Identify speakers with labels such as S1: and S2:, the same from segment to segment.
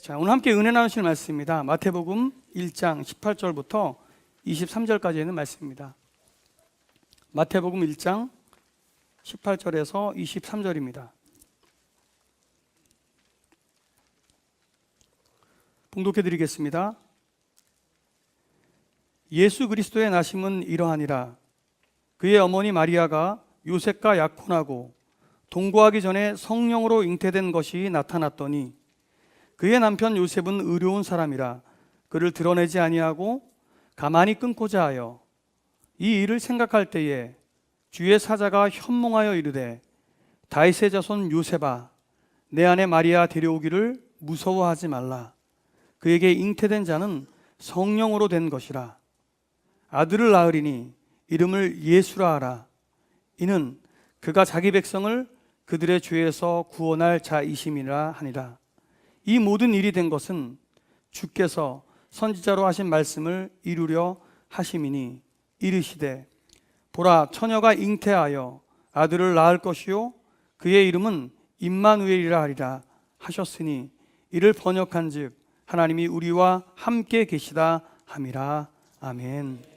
S1: 자, 오늘 함께 은혜 나누실 말씀입니다. 마태복음 1장 18절부터 23절까지 있는 말씀입니다. 마태복음 1장 18절에서 23절입니다. 봉독해 드리겠습니다. 예수 그리스도의 나심은 이러하니라. 그의 어머니 마리아가 요셉과 약혼하고 동거하기 전에 성령으로 잉태된 것이 나타났더니 그의 남편 요셉은 의로운 사람이라 그를 드러내지 아니하고 가만히 끊고자 하여 이 일을 생각할 때에 주의 사자가 현몽하여 이르되 다윗의 자손 요셉아 내 아내 마리아 데려오기를 무서워하지 말라. 그에게 잉태된 자는 성령으로 된 것이라. 아들을 낳으리니 이름을 예수라 하라. 이는 그가 자기 백성을 그들의 죄에서 구원할 자이심이라 하니라. 이 모든 일이 된 것은 주께서 선지자로 하신 말씀을 이루려 하심이니 이르시되 보라 처녀가 잉태하여 아들을 낳을 것이요 그의 이름은 임마누엘이라 하리라 하셨으니 이를 번역한즉 하나님이 우리와 함께 계시다 함이라. 아멘.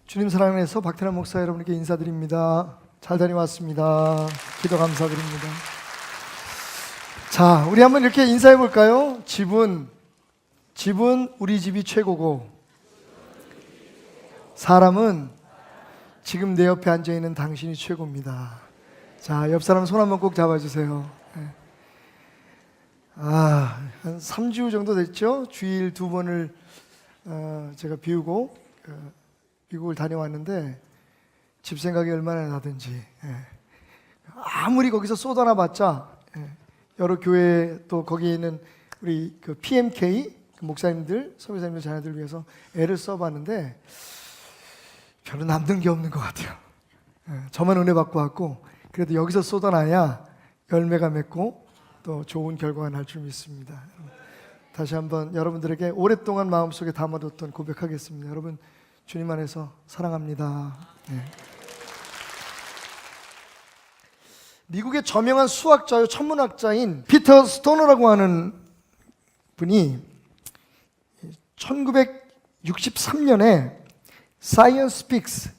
S2: 주님 사랑해서 박태남 목사 여러분께 인사드립니다. 잘 다녀왔습니다. 기도 감사드립니다. 자, 우리 한번 이렇게 인사해 볼까요? 집은 우리 집이 최고고 사람은 지금 내 옆에 앉아있는 당신이 최고입니다. 자, 옆 사람 손 한번 꼭 잡아주세요. 한 3주 정도 됐죠? 주일 2번을 제가 비우고 미국을 다녀왔는데 집 생각이 얼마나 나든지 아무리 거기서 쏟아나 봤자 여러 교회 또 거기에 있는 우리 그 PMK 목사님들, 선교사님들 자녀들 위해서 애를 써봤는데 별로 남는 게 없는 것 같아요. 저만 은혜 받고 왔고 그래도 여기서 쏟아나야 열매가 맺고 또 좋은 결과가 날 줄 믿습니다. 다시 한번 여러분들에게 오랫동안 마음속에 담아뒀던 고백하겠습니다. 여러분 주님 안에서 사랑합니다. 미국의 저명한 수학자요 천문학자인 피터 스토너라고 하는 분이 1963년에 Science Speaks,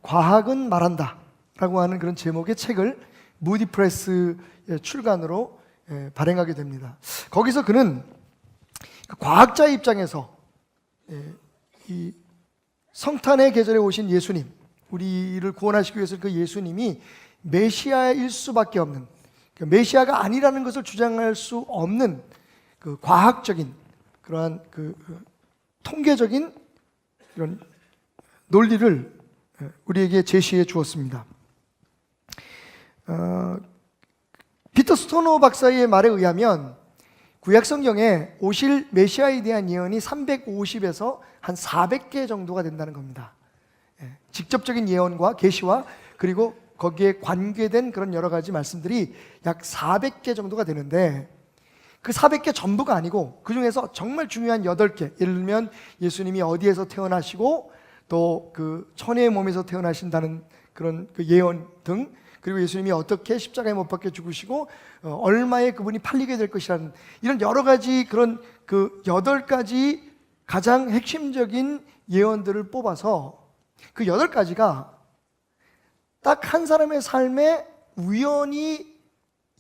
S2: 과학은 말한다 라고 하는 그런 제목의 책을 무디 프레스의 출간으로 발행하게 됩니다. 거기서 그는 과학자의 입장에서 이 성탄의 계절에 오신 예수님, 우리를 구원하시기 위해서 그 예수님이 메시아일 수밖에 없는, 메시아가 아니라는 것을 주장할 수 없는 그 과학적인 그러한 그 통계적인 이런 논리를 우리에게 제시해 주었습니다. 피터 스토너 박사의 말에 의하면 구약성경에 오실 메시아에 대한 예언이 350에서 한 400개 정도가 된다는 겁니다. 직접적인 예언과 계시와 그리고 거기에 관계된 그런 여러 가지 말씀들이 약 400개 정도가 되는데 그 400개 전부가 아니고 그 중에서 정말 중요한 8개, 예를 들면 예수님이 어디에서 태어나시고 또 그 처녀의 몸에서 태어나신다는 그런 그 예언 등, 그리고 예수님이 어떻게 십자가에 못 박혀 죽으시고 얼마에 그분이 팔리게 될 것이라는 이런 여러 가지 그런 그 8가지 가장 핵심적인 예언들을 뽑아서 그 8가지가 딱 한 사람의 삶에 우연히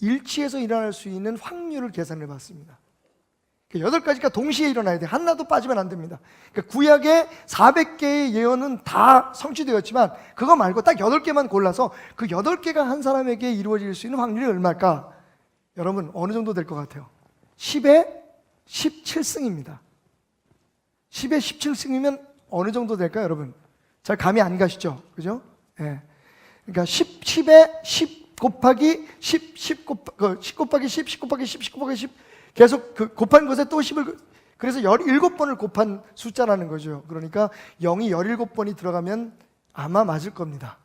S2: 일치해서 일어날 수 있는 확률을 계산해 봤습니다. 여덟 가지가 동시에 일어나야 돼. 하나도 빠지면 안 됩니다. 그러니까 구약의 400개의 예언은 다 성취되었지만 그거 말고 딱 8개만 골라서 그 8개가 한 사람에게 이루어질 수 있는 확률이 얼마일까? 여러분 어느 정도 될 것 같아요? 10에 17승입니다. 10에 17승이면 어느 정도 될까요, 여러분? 잘 감이 안 가시죠? 그죠? 예. 그러니까 10에 10 곱하기 10 곱하기 10, 10 곱하기 10, 10 곱하기 10 계속 그 곱한 것에 또 10을 그래서 17번을 곱한 숫자라는 거죠. 그러니까 0이 17번이 들어가면 아마 맞을 겁니다.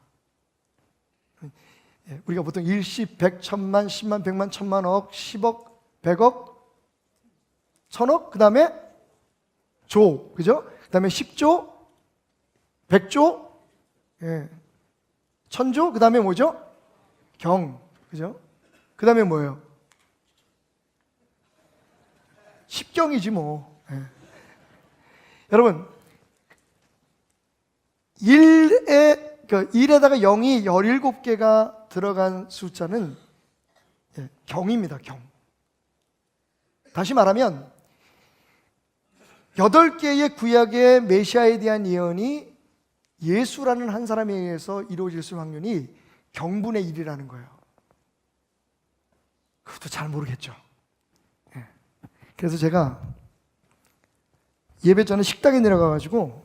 S2: 우리가 보통 일십, 백, 천만, 십만, 백만, 천만, 억, 10억, 100억, 천억, 그 다음에 조, 그죠? 그 다음에 10조, 100조, 천조, 그 다음에 뭐죠? 경, 그죠? 그 다음에 뭐예요? 십경이지 뭐. 여러분 1에다가 0이 17개가 들어간 숫자는 경입니다. 경. 다시 말하면 8개의 구약의 메시아에 대한 예언이 예수라는 한 사람에 의해서 이루어질 수 있는 확률이 경분의 1이라는 거예요. 그것도 잘 모르겠죠. 그래서 제가 예배 전에 식당에 내려가가지고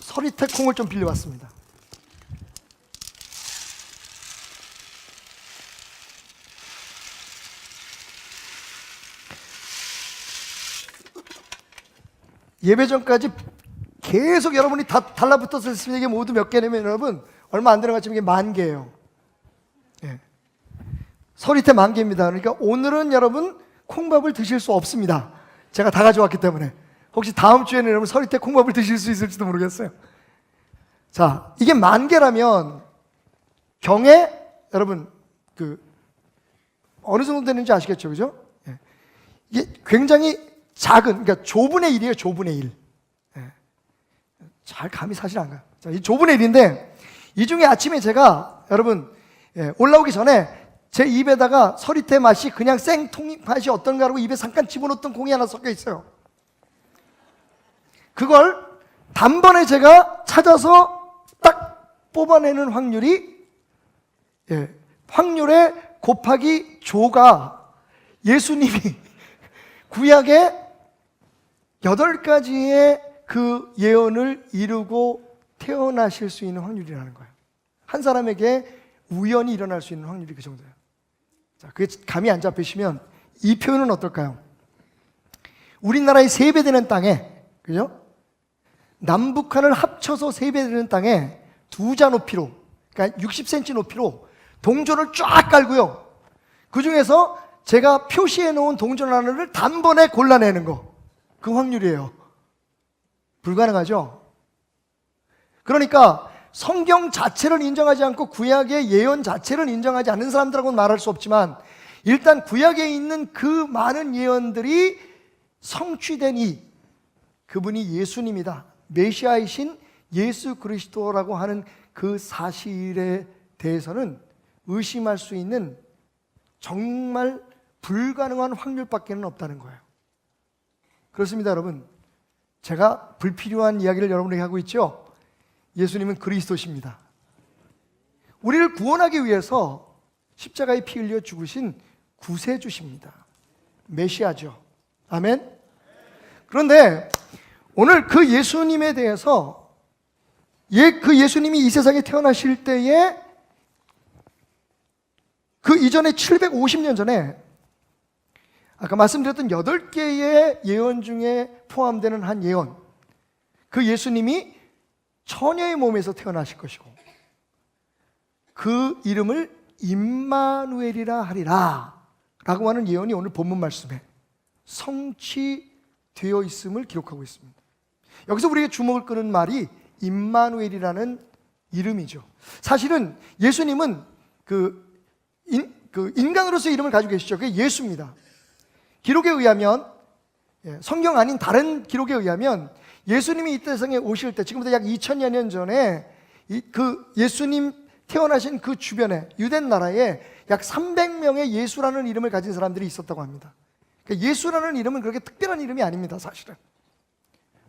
S2: 서리태 콩을 좀 빌려왔습니다. 예배 전까지 계속 여러분이 다 달라붙어서 했으면 이게 모두 몇 개냐면 여러분 얼마 안 들어갔지만 이게 10,000개예요. 서리태 10,000개입니다. 그러니까 오늘은 여러분 콩밥을 드실 수 없습니다. 제가 다 가져왔기 때문에. 혹시 다음 주에는 여러분 서리태 콩밥을 드실 수 있을지도 모르겠어요. 자, 이게 10,000개라면 경에 여러분 어느 정도 되는지 아시겠죠, 그죠? 이게 굉장히 작은, 그러니까 조분의 1이에요. 조분의 1. 잘 감이 사실 안 가요. 자, 이 조분의 1인데 이 중에 아침에 제가 여러분 올라오기 전에 제 입에다가 서리태 맛이 그냥 생통 맛이 어떤가 하고 입에 잠깐 집어넣었던 콩이 하나 섞여 있어요. 그걸 단번에 제가 찾아서 딱 뽑아내는 확률이 확률의 곱하기 조가 예수님이 구약의 8가지의 그 예언을 이루고 태어나실 수 있는 확률이라는 거예요. 한 사람에게 우연히 일어날 수 있는 확률이 그 정도예요. 자, 그게 감이 안 잡히시면 이 표현은 어떨까요? 우리나라의 3배 되는 땅에, 그죠? 남북한을 합쳐서 3배 되는 땅에 2자 높이로, 그러니까 60cm 높이로 동전을 쫙 깔고요. 그 중에서 제가 표시해 놓은 동전 하나를 단번에 골라내는 거. 그 확률이에요. 불가능하죠? 그러니까 성경 자체를 인정하지 않고 구약의 예언 자체를 인정하지 않는 사람들하고는 말할 수 없지만 일단 구약에 있는 그 많은 예언들이 성취된 그분이 예수님이다. 메시아이신 예수 그리스도라고 하는 그 사실에 대해서는 의심할 수 있는 정말 불가능한 확률밖에는 없다는 거예요. 그렇습니다, 여러분. 제가 불필요한 이야기를 여러분에게 하고 있죠? 예수님은 그리스도십니다. 우리를 구원하기 위해서 십자가에 피 흘려 죽으신 구세주십니다. 메시아죠. 아멘? 그런데 오늘 그 예수님에 대해서 그 예수님이 이 세상에 태어나실 때에 그 이전에 750년 전에 아까 말씀드렸던 8개의 예언 중에 포함되는 한 예언, 그 예수님이 처녀의 몸에서 태어나실 것이고 그 이름을 임마누엘이라 하리라 라고 하는 예언이 오늘 본문 말씀에 성취되어 있음을 기록하고 있습니다. 여기서 우리가 주목을 끄는 말이 임마누엘이라는 이름이죠. 사실은 예수님은 인간으로서의 이름을 가지고 계시죠. 그게 예수입니다. 기록에 의하면, 성경 아닌 다른 기록에 의하면 예수님이 이 세상에 오실 때 지금부터 약 2000여 년 전에 그 예수님 태어나신 그 주변에 유대 나라에 약 300명의 예수라는 이름을 가진 사람들이 있었다고 합니다. 그러니까 예수라는 이름은 그렇게 특별한 이름이 아닙니다, 사실은.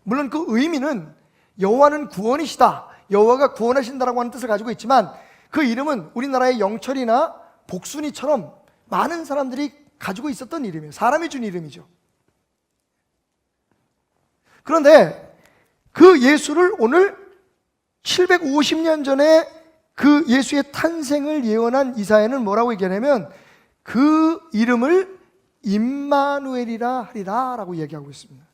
S2: 물론 그 의미는 여호와는 구원이시다, 여호와가 구원하신다라고 하는 뜻을 가지고 있지만, 그 이름은 우리나라의 영철이나 복순이처럼 많은 사람들이 가지고 있었던 이름이에요. 사람이 준 이름이죠. 그런데 그 예수를 오늘 750년 전에 그 예수의 탄생을 예언한 이사야는 뭐라고 얘기하냐면, 그 이름을 임마누엘이라 하리라 라고 얘기하고 있습니다.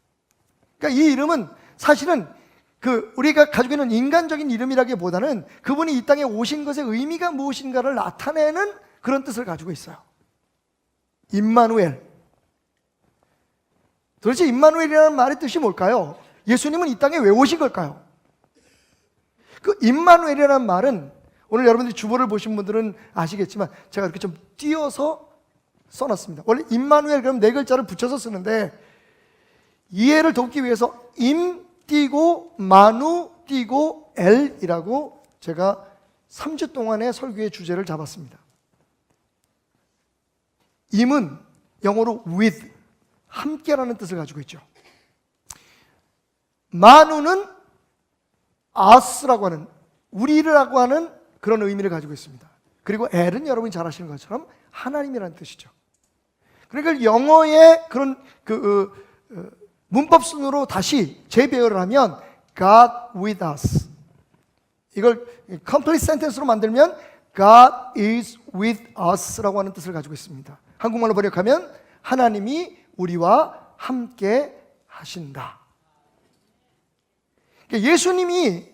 S2: 그러니까 이 이름은 사실은 우리가 가지고 있는 인간적인 이름이라기보다는 그분이 이 땅에 오신 것의 의미가 무엇인가를 나타내는 그런 뜻을 가지고 있어요. 임마누엘. 도대체 임마누엘이라는 말의 뜻이 뭘까요? 예수님은 이 땅에 왜 오신 걸까요? 그 임마누엘이라는 말은, 오늘 여러분들이 주보를 보신 분들은 아시겠지만 제가 이렇게 좀 띄어서 써놨습니다. 원래 임마누엘 그럼 네 글자를 붙여서 쓰는데, 이해를 돕기 위해서 임 띄고 마누 띄고 엘이라고 제가 3주 동안의 설교의 주제를 잡았습니다. 임은 영어로 with, 함께라는 뜻을 가지고 있죠. 마누는 us라고 하는, 우리라고 하는 그런 의미를 가지고 있습니다. 그리고 엘은 여러분이 잘 아시는 것처럼 하나님이라는 뜻이죠. 그러니까 영어의 그런 문법 순으로 다시 재배열을 하면 God with us, 이걸 complete sentence로 만들면 God is with us라고 하는 뜻을 가지고 있습니다. 한국말로 번역하면 하나님이 우리와 함께 하신다. 그러니까 예수님이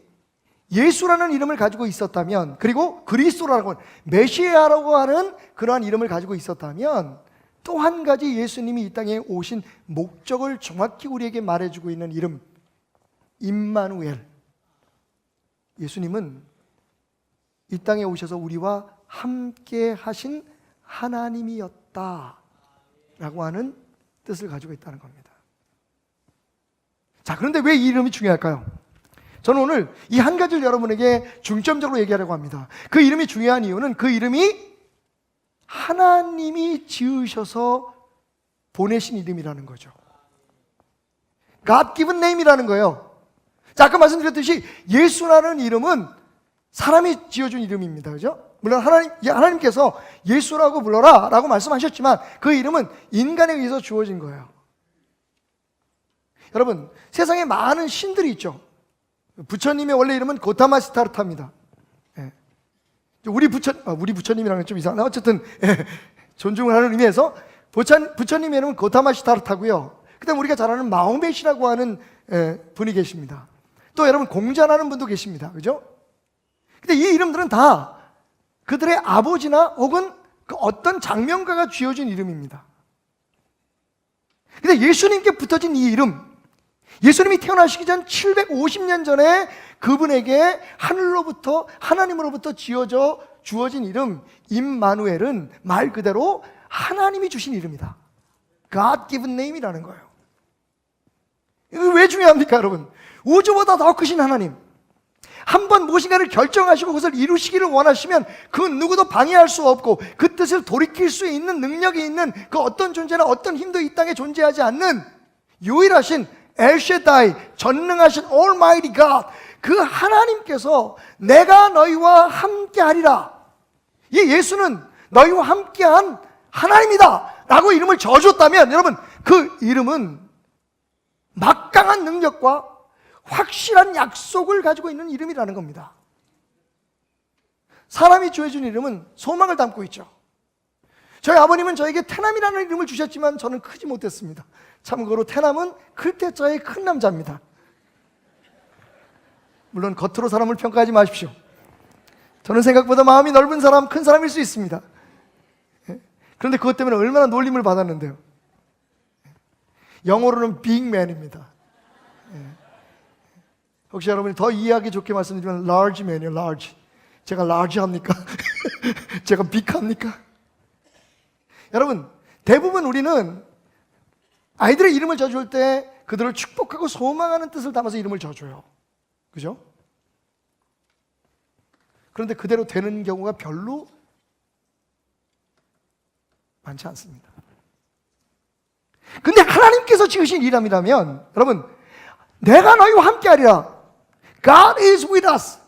S2: 예수라는 이름을 가지고 있었다면, 그리고 그리스도라고 하는, 메시아라고 하는 그러한 이름을 가지고 있었다면, 또 한 가지 예수님이 이 땅에 오신 목적을 정확히 우리에게 말해주고 있는 이름, 임마누엘. 예수님은 이 땅에 오셔서 우리와 함께 하신 하나님이었다 라고 하는 뜻을 가지고 있다는 겁니다. 자, 그런데 왜 이 이름이 중요할까요? 저는 오늘 이 한 가지를 여러분에게 중점적으로 얘기하려고 합니다. 그 이름이 중요한 이유는 그 이름이 하나님이 지으셔서 보내신 이름이라는 거죠. God given name이라는 거예요. 자, 아까 말씀드렸듯이 예수라는 이름은 사람이 지어준 이름입니다. 그죠? 물론 하나님께서 예수라고 불러라 라고 말씀하셨지만, 그 이름은 인간에 의해서 주어진 거예요. 여러분, 세상에 많은 신들이 있죠. 부처님의 원래 이름은 고타마 시타르타입니다. 예. 우리 부처님이랑은 좀 이상하나? 어쨌든 존중을 하는 의미에서 부처님의 이름은 고타마 시타르타고요. 그다음 우리가 잘 아는 마호멧이라고 하는 분이 계십니다. 또 여러분 공자라는 분도 계십니다. 그죠? 근데 이 이름들은 다 그들의 아버지나 혹은 그 어떤 장명가가 쥐어준 이름입니다. 근데 예수님께 붙어진 이 이름, 예수님이 태어나시기 전 750년 전에 그분에게 하나님으로부터 주어진 이름 임마누엘은 말 그대로 하나님이 주신 이름이다. God given name이라는 거예요. 이거 왜 중요합니까, 여러분? 우주보다 더 크신 하나님, 한번 무엇인가를 결정하시고 그것을 이루시기를 원하시면 그 누구도 방해할 수 없고 그 뜻을 돌이킬 수 있는 능력이 있는 그 어떤 존재나 어떤 힘도 이 땅에 존재하지 않는 유일하신 엘셰다이, 전능하신 Almighty God, 그 하나님께서 내가 너희와 함께하리라, 이 예수는 너희와 함께한 하나님이다 라고 이름을 지어줬다면, 여러분 그 이름은 막강한 능력과 확실한 약속을 가지고 있는 이름이라는 겁니다. 사람이 주어준 이름은 소망을 담고 있죠. 저희 아버님은 저에게 태남이라는 이름을 주셨지만 저는 크지 못했습니다. 참고로 태남은 클 때자의 큰 남자입니다. 물론 겉으로 사람을 평가하지 마십시오. 저는 생각보다 마음이 넓은 사람, 큰 사람일 수 있습니다. 그런데 그것 때문에 얼마나 놀림을 받았는데요. 영어로는 big man입니다. 혹시 여러분이 더 이해하기 좋게 말씀드리면 large man이에요. large. 제가 large 합니까? 제가 big 합니까? 여러분, 대부분 우리는 아이들의 이름을 지어줄 때 그들을 축복하고 소망하는 뜻을 담아서 이름을 지어줘요. 그죠? 그런데 그대로 되는 경우가 별로 많지 않습니다. 근데 하나님께서 지으신 일함이라면 여러분, 내가 너희와 함께하리라. God is with us.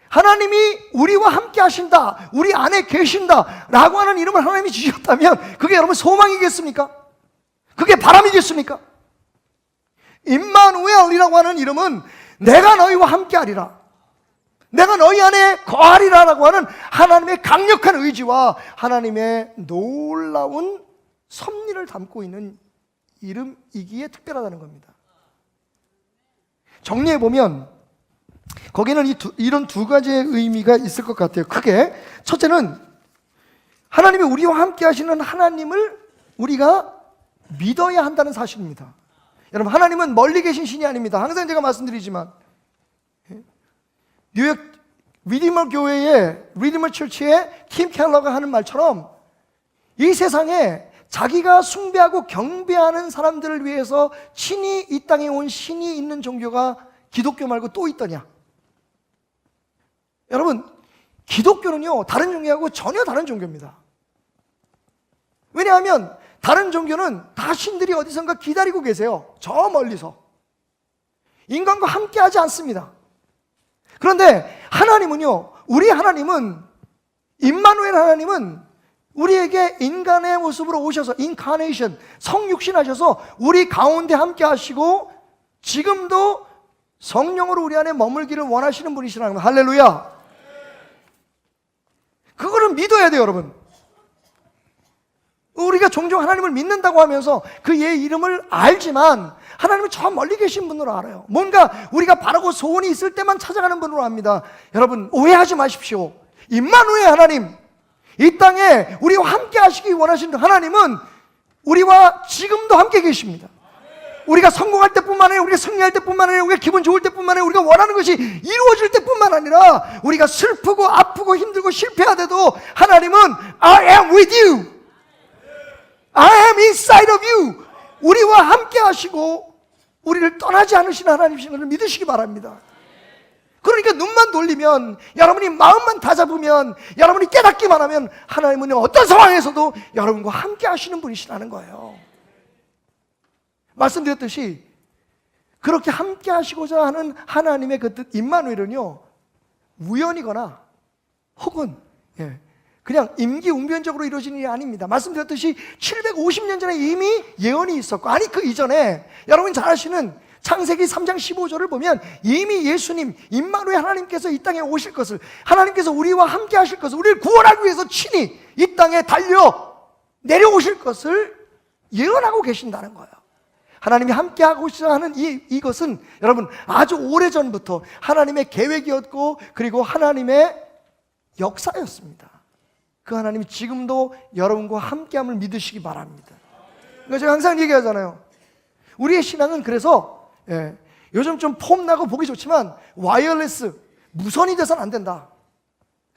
S2: 하나님이 우리와 함께 하신다, 우리 안에 계신다 라고 하는 이름을 하나님이 주셨다면 그게 여러분 소망이겠습니까? 그게 바람이겠습니까? 임마누엘이라고 하는 이름은 내가 너희와 함께하리라, 내가 너희 안에 거하리라 라고 하는 하나님의 강력한 의지와 하나님의 놀라운 섭리를 담고 있는 이름이기에 특별하다는 겁니다. 정리해보면 거기는 이런 두 가지의 의미가 있을 것 같아요. 크게 첫째는 하나님이 우리와 함께 하시는 하나님을 우리가 믿어야 한다는 사실입니다. 여러분, 하나님은 멀리 계신 신이 아닙니다. 항상 제가 말씀드리지만 뉴욕 리디머 교회의 리디머 처치의 킴 켈러가 하는 말처럼 이 세상에 자기가 숭배하고 경배하는 사람들을 위해서 친히 이 땅에 온 신이 있는 종교가 기독교 말고 또 있더냐? 여러분, 기독교는요 다른 종교하고 전혀 다른 종교입니다. 왜냐하면 다른 종교는 다 신들이 어디선가 기다리고 계세요. 저 멀리서 인간과 함께 하지 않습니다. 그런데 하나님은요, 우리 하나님은, 임마누엘 하나님은 우리에게 인간의 모습으로 오셔서 인카네이션, 성육신 하셔서 우리 가운데 함께 하시고 지금도 성령으로 우리 안에 머물기를 원하시는 분이시라는 거예요. 할렐루야. 그거를 믿어야 돼요, 여러분. 우리가 종종 하나님을 믿는다고 하면서 그의 이름을 알지만 하나님은 저 멀리 계신 분으로 알아요. 뭔가 우리가 바라고 소원이 있을 때만 찾아가는 분으로 압니다. 여러분, 오해하지 마십시오. 임마누엘 하나님, 이 땅에 우리와 함께 하시기 원하시는 하나님은 우리와 지금도 함께 계십니다. 우리가 성공할 때뿐만 아니라, 우리가 승리할 때뿐만 아니라, 우리가 기분 좋을 때뿐만 아니라, 우리가 원하는 것이 이루어질 때뿐만 아니라, 우리가 슬프고 아프고 힘들고 실패하더라도 하나님은 I am with you, I am inside of you, 우리와 함께 하시고 우리를 떠나지 않으시는 하나님이신 것을 믿으시기 바랍니다. 그러니까 눈만 돌리면, 여러분이 마음만 다잡으면, 여러분이 깨닫기만 하면 하나님은 어떤 상황에서도 여러분과 함께 하시는 분이시라는 거예요. 말씀드렸듯이 그렇게 함께 하시고자 하는 하나님의 그 뜻 임마누엘은요, 우연이거나 혹은 그냥 임기응변적으로 이루어진 일이 아닙니다. 말씀드렸듯이 750년 전에 이미 예언이 있었고, 아니 그 이전에 여러분 잘 아시는 창세기 3장 15절을 보면 이미 예수님, 임마누엘 하나님께서 이 땅에 오실 것을, 하나님께서 우리와 함께 하실 것을, 우리를 구원하기 위해서 친히 이 땅에 달려 내려오실 것을 예언하고 계신다는 거예요. 하나님이 함께 하고자 하는 이것은 여러분 아주 오래전부터 하나님의 계획이었고, 그리고 하나님의 역사였습니다. 그 하나님이 지금도 여러분과 함께함을 믿으시기 바랍니다. 그러니까 제가 항상 얘기하잖아요. 우리의 신앙은 그래서 요즘 좀 폼나고 보기 좋지만 와이어리스, 무선이 돼서는 안 된다.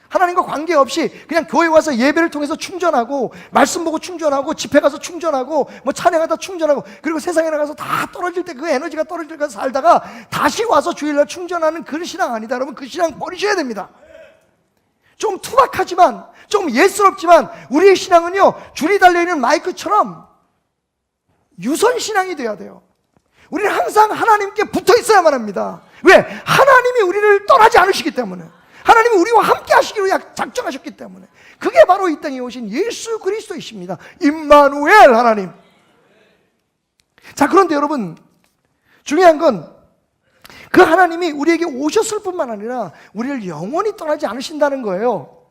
S2: 하나님과 관계없이 그냥 교회 와서 예배를 통해서 충전하고, 말씀 보고 충전하고, 집회 가서 충전하고, 뭐 찬양하다 충전하고, 그리고 세상에 나가서 다 떨어질 때 그 에너지가 떨어질 때 살다가 다시 와서 주일날 충전하는 그 신앙 아니다. 여러분, 그 신앙 버리셔야 됩니다. 좀 투박하지만, 좀 예스럽지만 우리의 신앙은요, 줄이 달려있는 마이크처럼 유선신앙이 돼야 돼요. 우리는 항상 하나님께 붙어 있어야만 합니다. 왜? 하나님이 우리를 떠나지 않으시기 때문에, 하나님이 우리와 함께 하시기로 작정하셨기 때문에. 그게 바로 이 땅에 오신 예수 그리스도이십니다. 임마누엘 하나님. 자, 그런데 여러분, 중요한 건 그 하나님이 우리에게 오셨을 뿐만 아니라 우리를 영원히 떠나지 않으신다는 거예요.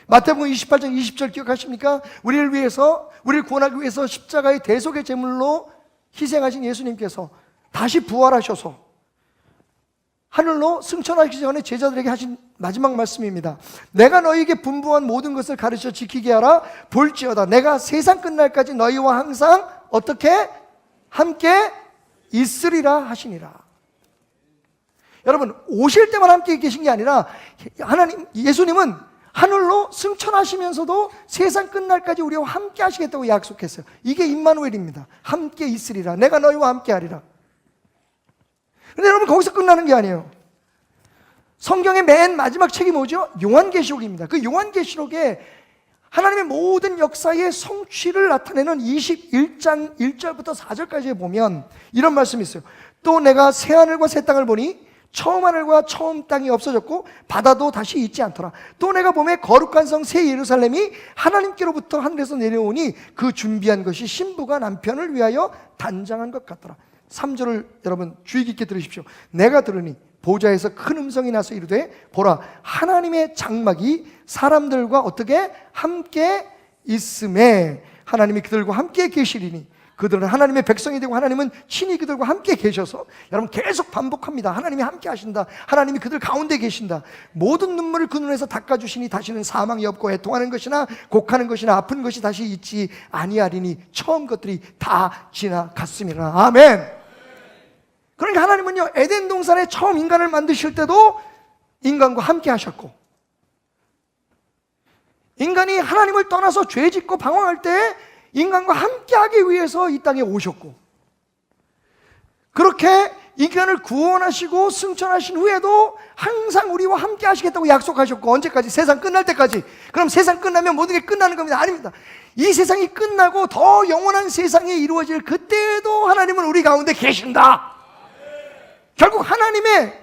S2: 마태복음 28장 20절 기억하십니까? 우리를 위해서, 우리를 구원하기 위해서 십자가의 대속의 제물로 희생하신 예수님께서 다시 부활하셔서 하늘로 승천하기 전에 제자들에게 하신 마지막 말씀입니다. 내가 너희에게 분부한 모든 것을 가르쳐 지키게 하라. 볼지어다 내가 세상 끝날까지 너희와 항상 어떻게? 함께 있으리라 하시니라. 여러분, 오실 때만 함께 계신 게 아니라 하나님, 예수님은 하늘로 승천하시면서도 세상 끝날까지 우리와 함께 하시겠다고 약속했어요. 이게 임마누엘입니다. 함께 있으리라. 내가 너희와 함께 하리라. 근데 여러분, 거기서 끝나는 게 아니에요. 성경의 맨 마지막 책이 뭐죠? 요한계시록입니다. 그 요한계시록에 하나님의 모든 역사의 성취를 나타내는 21장 1절부터 4절까지에 보면 이런 말씀이 있어요. 또 내가 새 하늘과 새 땅을 보니 처음 하늘과 처음 땅이 없어졌고 바다도 다시 있지 않더라. 또 내가 보매 거룩한 성 새 예루살렘이 하나님께로부터 하늘에서 내려오니 그 준비한 것이 신부가 남편을 위하여 단장한 것 같더라. 3절을 여러분 주의 깊게 들으십시오. 내가 들으니 보좌에서 큰 음성이 나서 이르되 보라 하나님의 장막이 사람들과 어떻게 함께 있음에 하나님이 그들과 함께 계시리니 그들은 하나님의 백성이 되고 하나님은 친히 그들과 함께 계셔서, 여러분 계속 반복합니다. 하나님이 함께 하신다. 하나님이 그들 가운데 계신다. 모든 눈물을 그 눈에서 닦아주시니 다시는 사망이 없고 애통하는 것이나 곡하는 것이나 아픈 것이 다시 있지 아니하리니 처음 것들이 다 지나갔음이라. 아멘. 그러니까 하나님은요, 에덴 동산에 처음 인간을 만드실 때도 인간과 함께 하셨고, 인간이 하나님을 떠나서 죄 짓고 방황할 때 인간과 함께 하기 위해서 이 땅에 오셨고, 그렇게 인간을 구원하시고 승천하신 후에도 항상 우리와 함께 하시겠다고 약속하셨고, 언제까지? 세상 끝날 때까지. 그럼 세상 끝나면 모든 게 끝나는 겁니다. 아닙니다. 이 세상이 끝나고 더 영원한 세상이 이루어질 그때에도 하나님은 우리 가운데 계신다. 결국 하나님의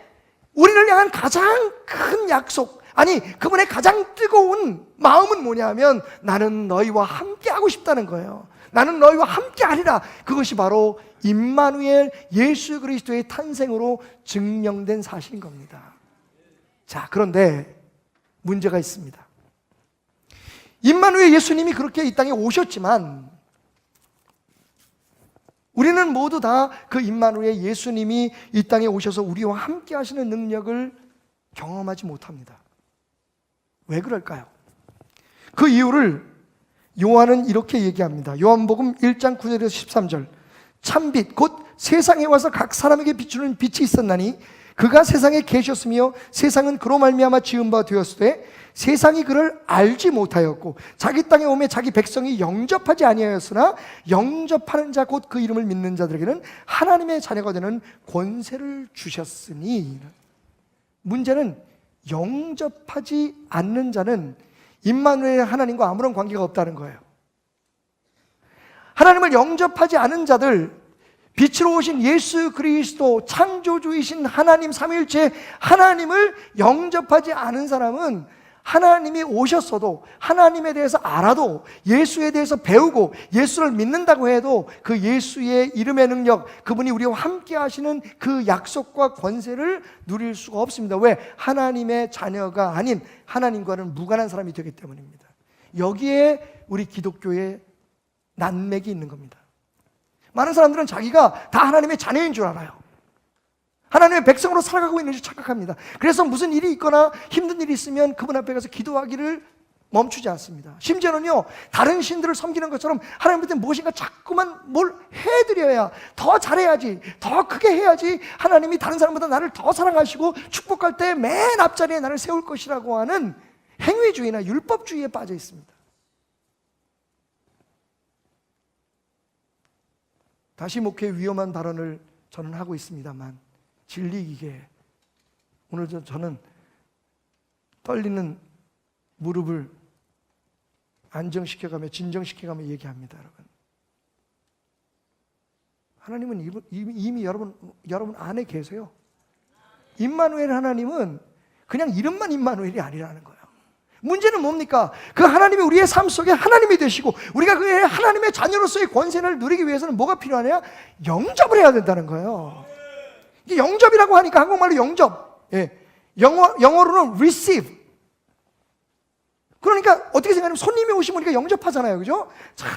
S2: 우리를 향한 가장 큰 약속, 아니 그분의 가장 뜨거운 마음은 뭐냐 하면 나는 너희와 함께 하고 싶다는 거예요. 나는 너희와 함께 하리라. 그것이 바로 임마누엘 예수 그리스도의 탄생으로 증명된 사실인 겁니다. 자, 그런데 문제가 있습니다. 임마누엘 예수님이 그렇게 이 땅에 오셨지만 우리는 모두 다 그 임마누엘 예수님이 이 땅에 오셔서 우리와 함께 하시는 능력을 경험하지 못합니다. 왜 그럴까요? 그 이유를 요한은 이렇게 얘기합니다. 요한복음 1장 9절에서 13절. 참빛 곧 세상에 와서 각 사람에게 비추는 빛이 있었나니 그가 세상에 계셨으며 세상은 그로 말미암아 지은 바 되었으되 세상이 그를 알지 못하였고 자기 땅에 오매 자기 백성이 영접하지 아니하였으나 영접하는 자 곧 그 이름을 믿는 자들에게는 하나님의 자녀가 되는 권세를 주셨으니. 문제는 영접하지 않는 자는 임마누엘 하나님과 아무런 관계가 없다는 거예요. 하나님을 영접하지 않은 자들, 빛으로 오신 예수 그리스도 창조주이신 하나님 삼위일체 하나님을 영접하지 않은 사람은 하나님이 오셨어도, 하나님에 대해서 알아도, 예수에 대해서 배우고 예수를 믿는다고 해도 그 예수의 이름의 능력, 그분이 우리와 함께 하시는 그 약속과 권세를 누릴 수가 없습니다. 왜? 하나님의 자녀가 아닌 하나님과는 무관한 사람이 되기 때문입니다. 여기에 우리 기독교의 난맥이 있는 겁니다. 많은 사람들은 자기가 다 하나님의 자녀인 줄 알아요. 하나님의 백성으로 살아가고 있는 줄 착각합니다. 그래서 무슨 일이 있거나 힘든 일이 있으면 그분 앞에 가서 기도하기를 멈추지 않습니다. 심지어는요, 다른 신들을 섬기는 것처럼 하나님한테 무엇인가 자꾸만 뭘 해드려야, 더 잘해야지, 더 크게 해야지 하나님이 다른 사람보다 나를 더 사랑하시고 축복할 때 맨 앞자리에 나를 세울 것이라고 하는 행위주의나 율법주의에 빠져 있습니다. 다시 목회의 위험한 발언을 저는 하고 있습니다만 진리이기에 오늘 저는 떨리는 무릎을 안정시켜가며 진정시켜가며 얘기합니다. 여러분, 하나님은 이미 여러분 안에 계세요. 임마누엘 하나님은 그냥 이름만 임마누엘이 아니라는 거예요. 문제는 뭡니까? 그 하나님이 우리의 삶 속에 하나님이 되시고 우리가 그의 하나님의 자녀로서의 권세를 누리기 위해서는 뭐가 필요하냐? 영접을 해야 된다는 거예요. 이게 영접이라고 하니까 한국말로 영접, 영어로는 receive. 그러니까 어떻게 생각하면 손님이 오시면 우리가 영접하잖아요, 그죠?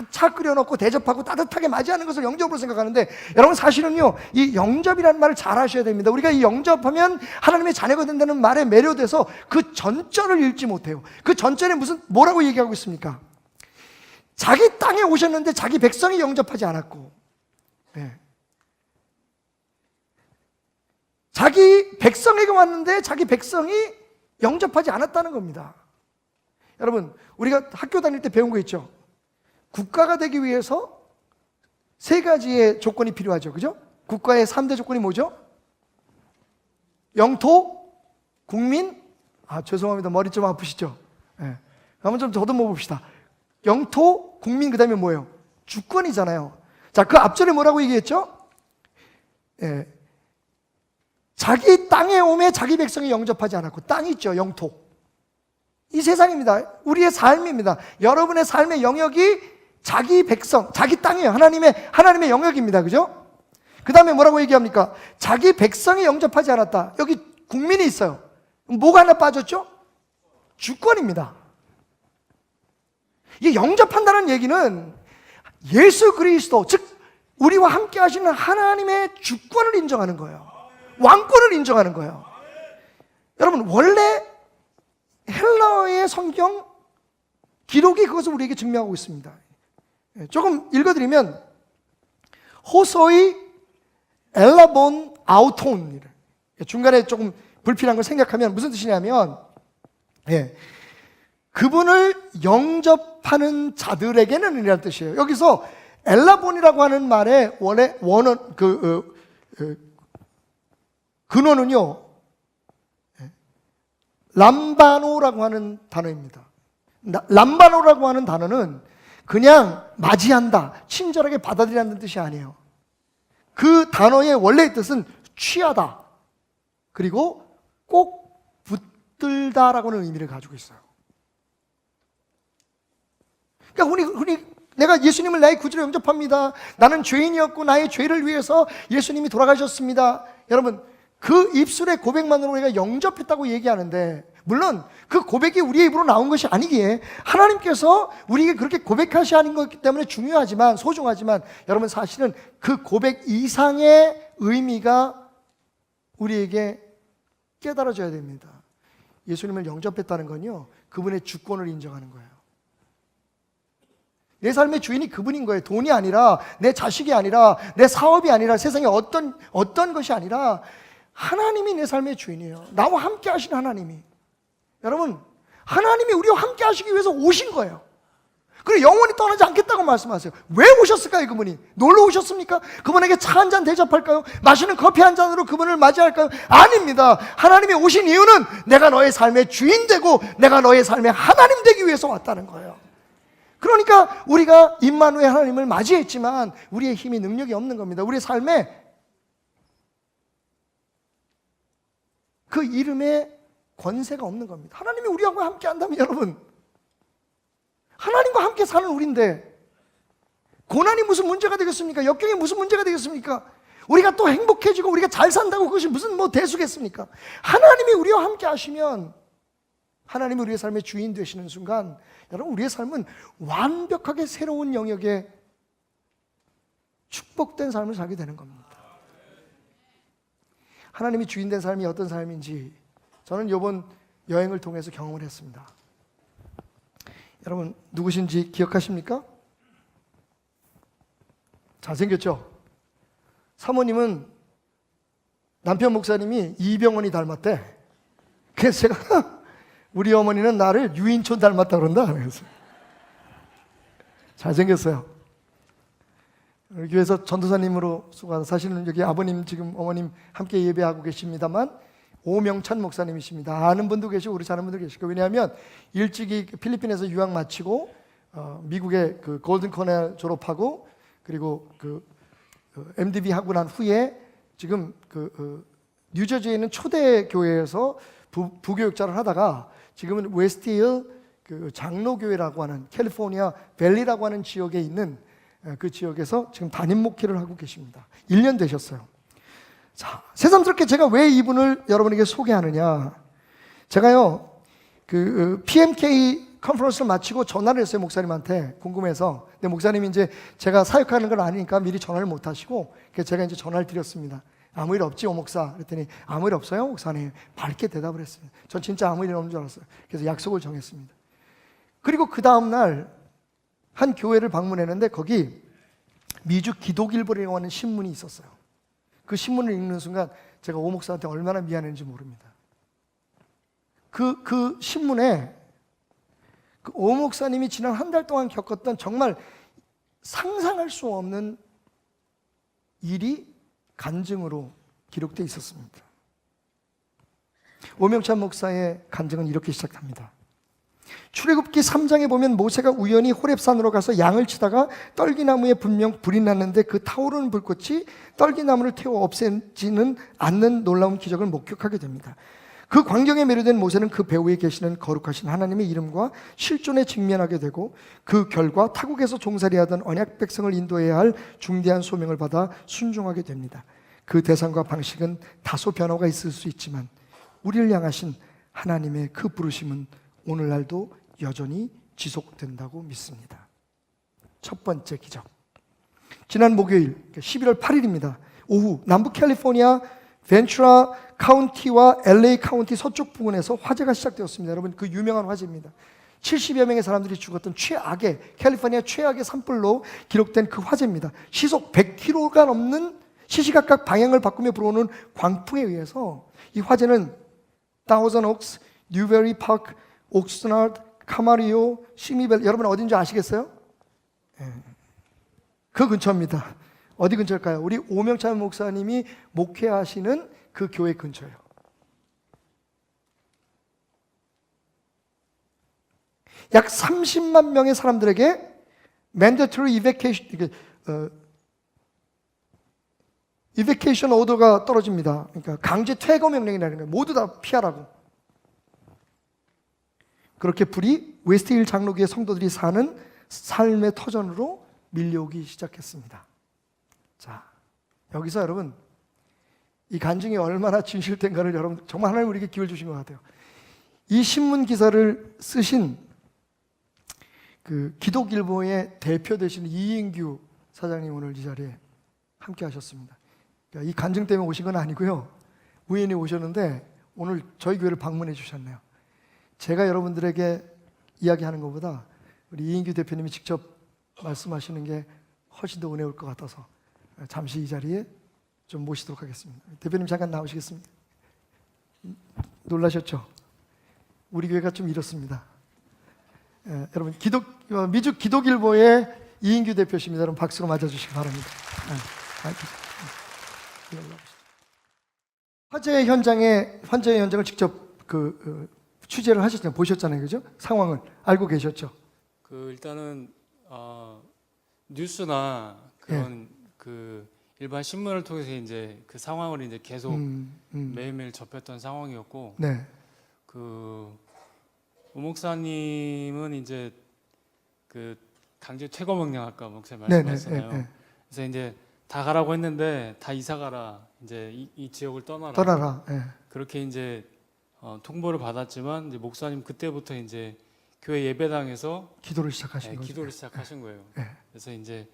S2: 차 끓여놓고 대접하고 따뜻하게 맞이하는 것을 영접으로 생각하는데, 여러분 사실은요, 이 영접이라는 말을 잘 하셔야 됩니다. 우리가 이 영접하면 하나님의 자녀가 된다는 말에 매료돼서 그 전절을 읽지 못해요. 그 전절에 뭐라고 얘기하고 있습니까? 자기 땅에 오셨는데 자기 백성이 영접하지 않았고, 자기 백성에게 왔는데 자기 백성이 영접하지 않았다는 겁니다. 여러분, 우리가 학교 다닐 때 배운 거 있죠? 국가가 되기 위해서 세 가지의 조건이 필요하죠, 그죠? 국가의 3대 조건이 뭐죠? 영토, 국민, 죄송합니다. 머리 좀 아프시죠? 한번 좀 더듬어 봅시다. 영토, 국민, 그 다음에 뭐예요? 주권이잖아요. 자, 그 앞전에 뭐라고 얘기했죠? 예. 자기 땅에 오매 자기 백성이 영접하지 않았고, 땅이 있죠, 영토. 이 세상입니다. 우리의 삶입니다. 여러분의 삶의 영역이 자기 백성, 자기 땅이에요. 하나님의 영역입니다. 그죠? 그 다음에 뭐라고 얘기합니까? 자기 백성이 영접하지 않았다. 여기 국민이 있어요. 뭐가 하나 빠졌죠? 주권입니다. 이 영접한다는 얘기는 예수 그리스도, 즉 우리와 함께 하시는 하나님의 주권을 인정하는 거예요. 왕권을 인정하는 거예요. 여러분, 원래 헬라어의 성경 기록이 그것을 우리에게 증명하고 있습니다. 조금 읽어드리면 호소이 엘라본 아우톤, 중간에 조금 불필요한 걸 생각하면 무슨 뜻이냐면, 그분을 영접하는 자들에게는 이라는 뜻이에요. 여기서 엘라본이라고 하는 말의 원어는 근원은요, 람바노라고 하는 단어입니다. 람바노라고 하는 단어는 그냥 맞이한다, 친절하게 받아들이라는 뜻이 아니에요. 그 단어의 원래의 뜻은 취하다, 그리고 꼭 붙들다라고 하는 의미를 가지고 있어요. 그러니까 내가 예수님을 나의 구주로 영접합니다. 나는 죄인이었고 나의 죄를 위해서 예수님이 돌아가셨습니다. 여러분, 그 입술의 고백만으로 우리가 영접했다고 얘기하는데, 물론 그 고백이 우리의 입으로 나온 것이 아니기에 하나님께서 우리에게 그렇게 고백하셔야 하는 것이기 때문에 중요하지만, 소중하지만, 여러분 사실은 그 고백 이상의 의미가 우리에게 깨달아져야 됩니다. 예수님을 영접했다는 건요, 그분의 주권을 인정하는 거예요. 내 삶의 주인이 그분인 거예요. 돈이 아니라, 내 자식이 아니라, 내 사업이 아니라, 세상에 어떤 것이 아니라 하나님이 내 삶의 주인이에요. 나와 함께 하신 하나님이. 여러분, 하나님이 우리와 함께 하시기 위해서 오신 거예요. 그리고 영원히 떠나지 않겠다고 말씀하세요. 왜 오셨을까요, 그분이? 놀러 오셨습니까? 그분에게 차 한 잔 대접할까요? 마시는 커피 한 잔으로 그분을 맞이할까요? 아닙니다. 하나님이 오신 이유는 내가 너의 삶의 주인 되고 내가 너의 삶의 하나님 되기 위해서 왔다는 거예요. 그러니까 우리가 임마누엘 하나님을 맞이했지만 우리의 힘이, 능력이 없는 겁니다. 우리의 삶에 그 이름에 권세가 없는 겁니다. 하나님이 우리하고 함께 한다면, 여러분, 하나님과 함께 사는 우리인데 고난이 무슨 문제가 되겠습니까? 역경이 무슨 문제가 되겠습니까? 우리가 또 행복해지고 우리가 잘 산다고 그것이 무슨 대수겠습니까? 하나님이 우리와 함께 하시면, 하나님이 우리의 삶의 주인 되시는 순간, 여러분, 우리의 삶은 완벽하게 새로운 영역에 축복된 삶을 살게 되는 겁니다. 하나님이 주인 된 삶이 어떤 삶인지 저는 이번 여행을 통해서 경험을 했습니다. 여러분, 누구신지 기억하십니까? 잘생겼죠? 사모님은 남편 목사님이 이병헌이 닮았대. 그래서 제가 우리 어머니는 나를 유인촌 닮았다 그런다. 그래서 잘생겼어요. 우리 교회에서 전도사님으로 수고하는, 사실은 여기 아버님, 지금 어머님 함께 예배하고 계십니다만 오명찬 목사님이십니다. 아는 분도 계시고 우리 아는 분도 계시고. 왜냐하면 일찍이 필리핀에서 유학 마치고 미국의 그 골든 코넬 졸업하고, 그리고 MDB 하고 난 후에 지금 뉴저지에 있는 초대 교회에서 부교육자를 하다가 지금은 웨스트힐 장로교회라고 하는, 캘리포니아 밸리라고 하는 지역에 있는 그 지역에서 지금 담임 목회를 하고 계십니다. 1년 되셨어요. 자, 새삼스럽게 제가 왜 이분을 여러분에게 소개하느냐, 제가요 PMK 컨퍼런스를 마치고 전화를 했어요, 목사님한테. 궁금해서. 근데 목사님이 이제 제가 사역하는 걸 아니니까 미리 전화를 못 하시고, 그래서 제가 이제 전화를 드렸습니다. 아무 일 없지, 오 목사? 그랬더니 아무 일 없어요, 목사님. 밝게 대답을 했습니다. 전 진짜 아무 일 없는 줄 알았어요. 그래서 약속을 정했습니다. 그리고 그 다음날 한 교회를 방문했는데 거기 미주 기독일보라고 하는 신문이 있었어요. 그 신문을 읽는 순간 제가 오 목사한테 얼마나 미안했는지 모릅니다. 그 신문에 오 목사님이 지난 한 달 동안 겪었던 정말 상상할 수 없는 일이 간증으로 기록되어 있었습니다. 오명찬 목사의 간증은 이렇게 시작합니다. 출애굽기 3장에 보면 모세가 우연히 호렙산으로 가서 양을 치다가 떨기나무에 분명 불이 났는데 그 타오르는 불꽃이 떨기나무를 태워 없애지는 않는 놀라운 기적을 목격하게 됩니다. 그 광경에 매료된 모세는 그 배후에 계시는 거룩하신 하나님의 이름과 실존에 직면하게 되고 그 결과 타국에서 종살이하던 언약 백성을 인도해야 할 중대한 소명을 받아 순종하게 됩니다. 그 대상과 방식은 다소 변화가 있을 수 있지만 우리를 향하신 하나님의 그 부르심은 오늘날도 여전히 지속된다고 믿습니다. 첫 번째 기적. 지난 목요일 11월 8일입니다. 오후 남부 캘리포니아 벤츄라 카운티와 LA 카운티 서쪽 부근에서 화재가 시작되었습니다. 여러분 그 유명한 화재입니다. 70여 명의 사람들이 죽었던 최악의 캘리포니아 최악의 산불로 기록된 그 화재입니다. 시속 100km가 넘는 시시각각 방향을 바꾸며 불어오는 광풍에 의해서 이 화재는 다우전 옥스, 뉴베리 파크, 옥스나드, 카마리오, 시미벨 여러분 어딘지 아시겠어요? 그 근처입니다. 어디 근처일까요? 우리 오명찬 목사님이 목회하시는 그 교회 근처예요. 약 30만 명의 사람들에게 mandatory evacuation order가 떨어집니다. 그러니까 강제 퇴거 명령이라는 거예요. 모두 다 피하라고. 그렇게 불이 웨스트힐 장로교의 성도들이 사는 삶의 터전으로 밀려오기 시작했습니다. 자, 여기서 여러분 이 간증이 얼마나 진실된가를 여러분 정말 하나님 우리에게 기회를 주신 것 같아요. 이 신문 기사를 쓰신 그 기독일보의 대표 되시는 이인규 사장님 오늘 이 자리에 함께 하셨습니다. 그러니까 이 간증 때문에 오신 건 아니고요. 우연히 오셨는데 오늘 저희 교회를 방문해 주셨네요. 제가 여러분들에게 이야기하는 것보다 우리 이인규 대표님이 직접 말씀하시는 게 훨씬 더 은혜올 것 같아서 잠시 이 자리에 좀 모시도록 하겠습니다. 대표님 잠깐 나오시겠습니다. 놀라셨죠? 우리 교회가 좀 이렇습니다. 여러분 미주 기독일보의 이인규 대표십니다. 여러분 박수로 맞아주시기 바랍니다. 화재 현장을 직접 취재를 하셨잖아요. 보셨잖아요, 그죠? 상황을 알고 계셨죠?
S3: 일단은 뉴스나 그런 그 일반 신문을 통해서 이제 그 상황을 이제 계속 매일매일 접했던 상황이었고,
S2: 네.
S3: 우 목사님은 이제 그 강제 퇴거 명령 아까 목사님
S2: 네,
S3: 말씀하셨잖아요.
S2: 네.
S3: 그래서 이제 다 가라고 했는데 다 이사 가라. 이제 이 지역을 떠나라.
S2: 떠나라. 네.
S3: 그렇게 이제 통보를 받았지만 이제 목사님 그때부터 이제 교회 예배당에서
S2: 기도를 시작하신 거죠.
S3: 기도를 시작하신 거예요.
S2: 네.
S3: 그래서 이제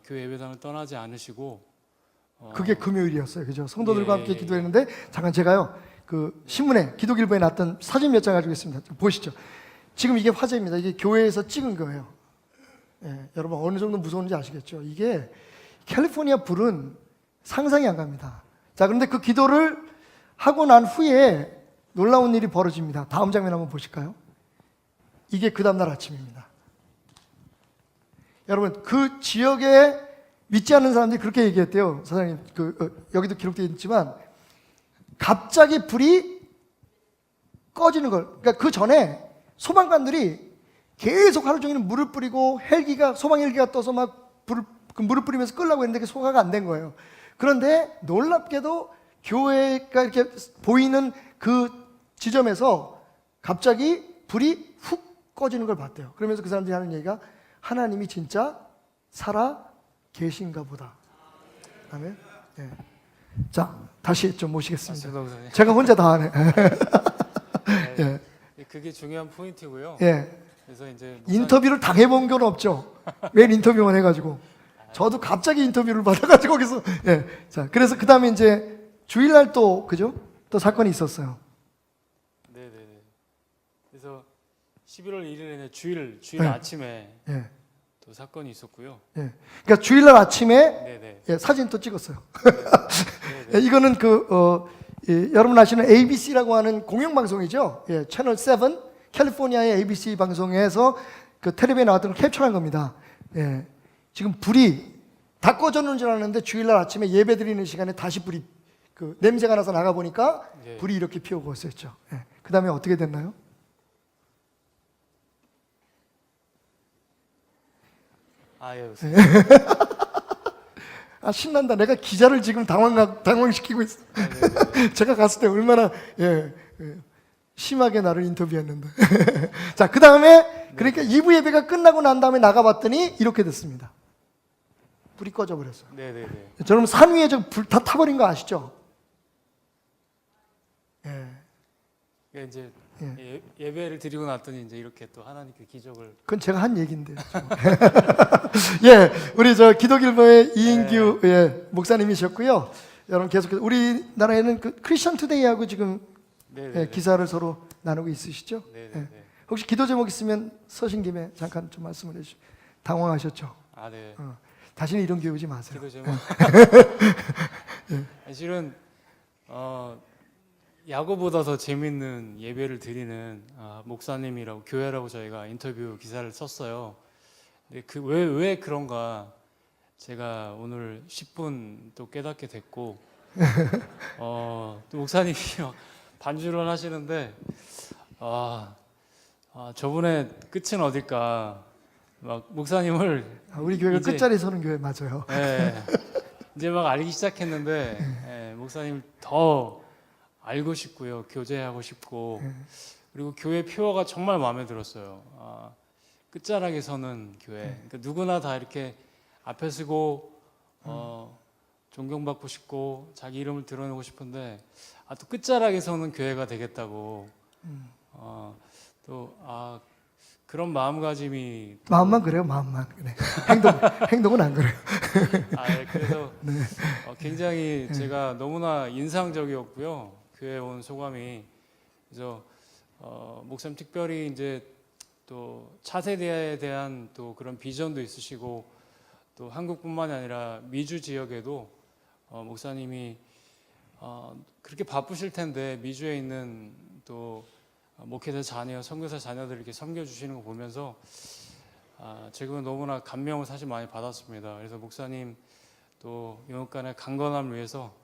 S3: 교회 예배당을 떠나지 않으시고
S2: 그게 금요일이었어요, 그죠? 성도들과
S3: 예,
S2: 함께
S3: 예,
S2: 기도했는데 잠깐 제가요 그 신문에 기독일보에 났던 사진 몇 장 가지고 있습니다. 좀 보시죠. 지금 이게 화제입니다. 이게 교회에서 찍은 거예요. 예, 여러분 어느 정도 무서운지 아시겠죠? 이게 캘리포니아 불은 상상이 안 갑니다. 자, 그런데 그 기도를 하고 난 후에 놀라운 일이 벌어집니다. 다음 장면 한번 보실까요? 이게 그 다음날 아침입니다. 여러분 그 지역에 믿지 않는 사람들이 그렇게 얘기했대요. 사장님 여기도 기록되어 있지만 갑자기 불이 꺼지는 걸, 그러니까 그 전에 소방관들이 계속 하루 종일 물을 뿌리고 소방 헬기가 떠서 막 물을 뿌리면서 끌려고 했는데 그게 소화가 안 된 거예요. 그런데 놀랍게도 교회가 이렇게 보이는 그 지점에서 갑자기 불이 훅 꺼지는 걸 봤대요. 그러면서 그 사람들이 하는 얘기가 하나님이 진짜 살아 계신가 보다. 아멘. 네. 자, 다시 좀 모시겠습니다.
S3: 목사님.
S2: 제가 혼자 다 하네.
S3: 네. 그게 중요한 포인트고요.
S2: 예.
S3: 그래서 이제
S2: 인터뷰를 당해본 건 없죠. 매일 인터뷰만 해가지고. 저도 갑자기 인터뷰를 받아가지고 거기서. 예. 자, 그래서 그 다음에 이제 주일날 또 그죠? 또 사건이 있었어요.
S3: 네네네. 그래서 11월 1일에 주일
S2: 네.
S3: 아침에
S2: 예.
S3: 또 사건이 있었고요.
S2: 예. 그러니까 주일날 아침에
S3: 네네.
S2: 예, 사진 또 찍었어요.
S3: 네네.
S2: 예, 이거는 여러분 아시는 ABC라고 하는 공영방송이죠. 예, 채널 7 캘리포니아의 ABC 방송에서 그 텔레비에 나왔던 걸 캡처한 겁니다. 예, 지금 불이 다 꺼졌는 줄 알았는데 주일날 아침에 예배 드리는 시간에 다시 불이 냄새가 나서 나가 보니까
S3: 예.
S2: 불이 이렇게 피어오고 있었죠. 예, 그 다음에 어떻게 됐나요?
S3: 아, 예.
S2: 아, 신난다. 내가 기자를 지금 당황시키고 있어.
S3: 아, 네, 네.
S2: 제가 갔을 때 얼마나 심하게 나를 인터뷰했는데. 자, 그 다음에 그러니까 2부 예배가 끝나고 난 다음에 나가봤더니 이렇게 됐습니다. 불이 꺼져 버렸어요.
S3: 네, 네, 네.
S2: 저는 산 위에 저 불 다 타버린 거 아시죠? 예.
S3: 그러니까 이제 예배를 드리고 났더니 이제 이렇게 또 하나님께 기적을.
S2: 그건 제가 한 얘기인데. 예, 우리 저 기독일보의 이인규 목사님이셨고요. 여러분 계속해서 우리나라에는 그 크리스천 투데이하고 지금
S3: 네, 네,
S2: 기사를 서로 나누고 있으시죠?
S3: 네, 네, 네.
S2: 혹시 기도 제목 있으면 서신 김에 잠깐 좀 말씀을 해주시죠. 당황하셨죠?
S3: 아, 네.
S2: 다시는 이런 교회 오지 마세요.
S3: 기도 제목. 실은 야구보다 더 재밌는 예배를 드리는 목사님이라고 교회라고 저희가 인터뷰 기사를 썼어요. 근데 왜 그런가 제가 오늘 10분 또 깨닫게 됐고 또 목사님이 반주를 하시는데 저분의 끝은 어딜까 막 목사님을
S2: 우리 교회가
S3: 이제-
S2: 끝자리 서는 교회 맞아요.
S3: 이제 막 알기 시작했는데 목사님 더 알고 싶고요, 교제하고 싶고 그리고 교회 표어가 정말 마음에 들었어요. 끝자락에 서는 교회. 그러니까 누구나 다 이렇게 앞에 서고 존경받고 싶고 자기 이름을 드러내고 싶은데 또 끝자락에 서는 교회가 되겠다고 그런 마음가짐이
S2: 마음만 그래요, 마음만. 네. 행동은 안 그래요.
S3: 그래서 굉장히 제가 너무나 인상적이었고요. 교회 온 소감이 그래서 목사님 특별히 이제 또 차세대에 대한 또 그런 비전도 있으시고 또 한국뿐만이 아니라 미주 지역에도 목사님이 그렇게 바쁘실 텐데 미주에 있는 또 목회자 자녀, 선교사 자녀들 이렇게 섬겨주시는 거 보면서 지금은 너무나 감명을 사실 많이 받았습니다. 그래서 목사님 또 영육간의 강건함을 위해서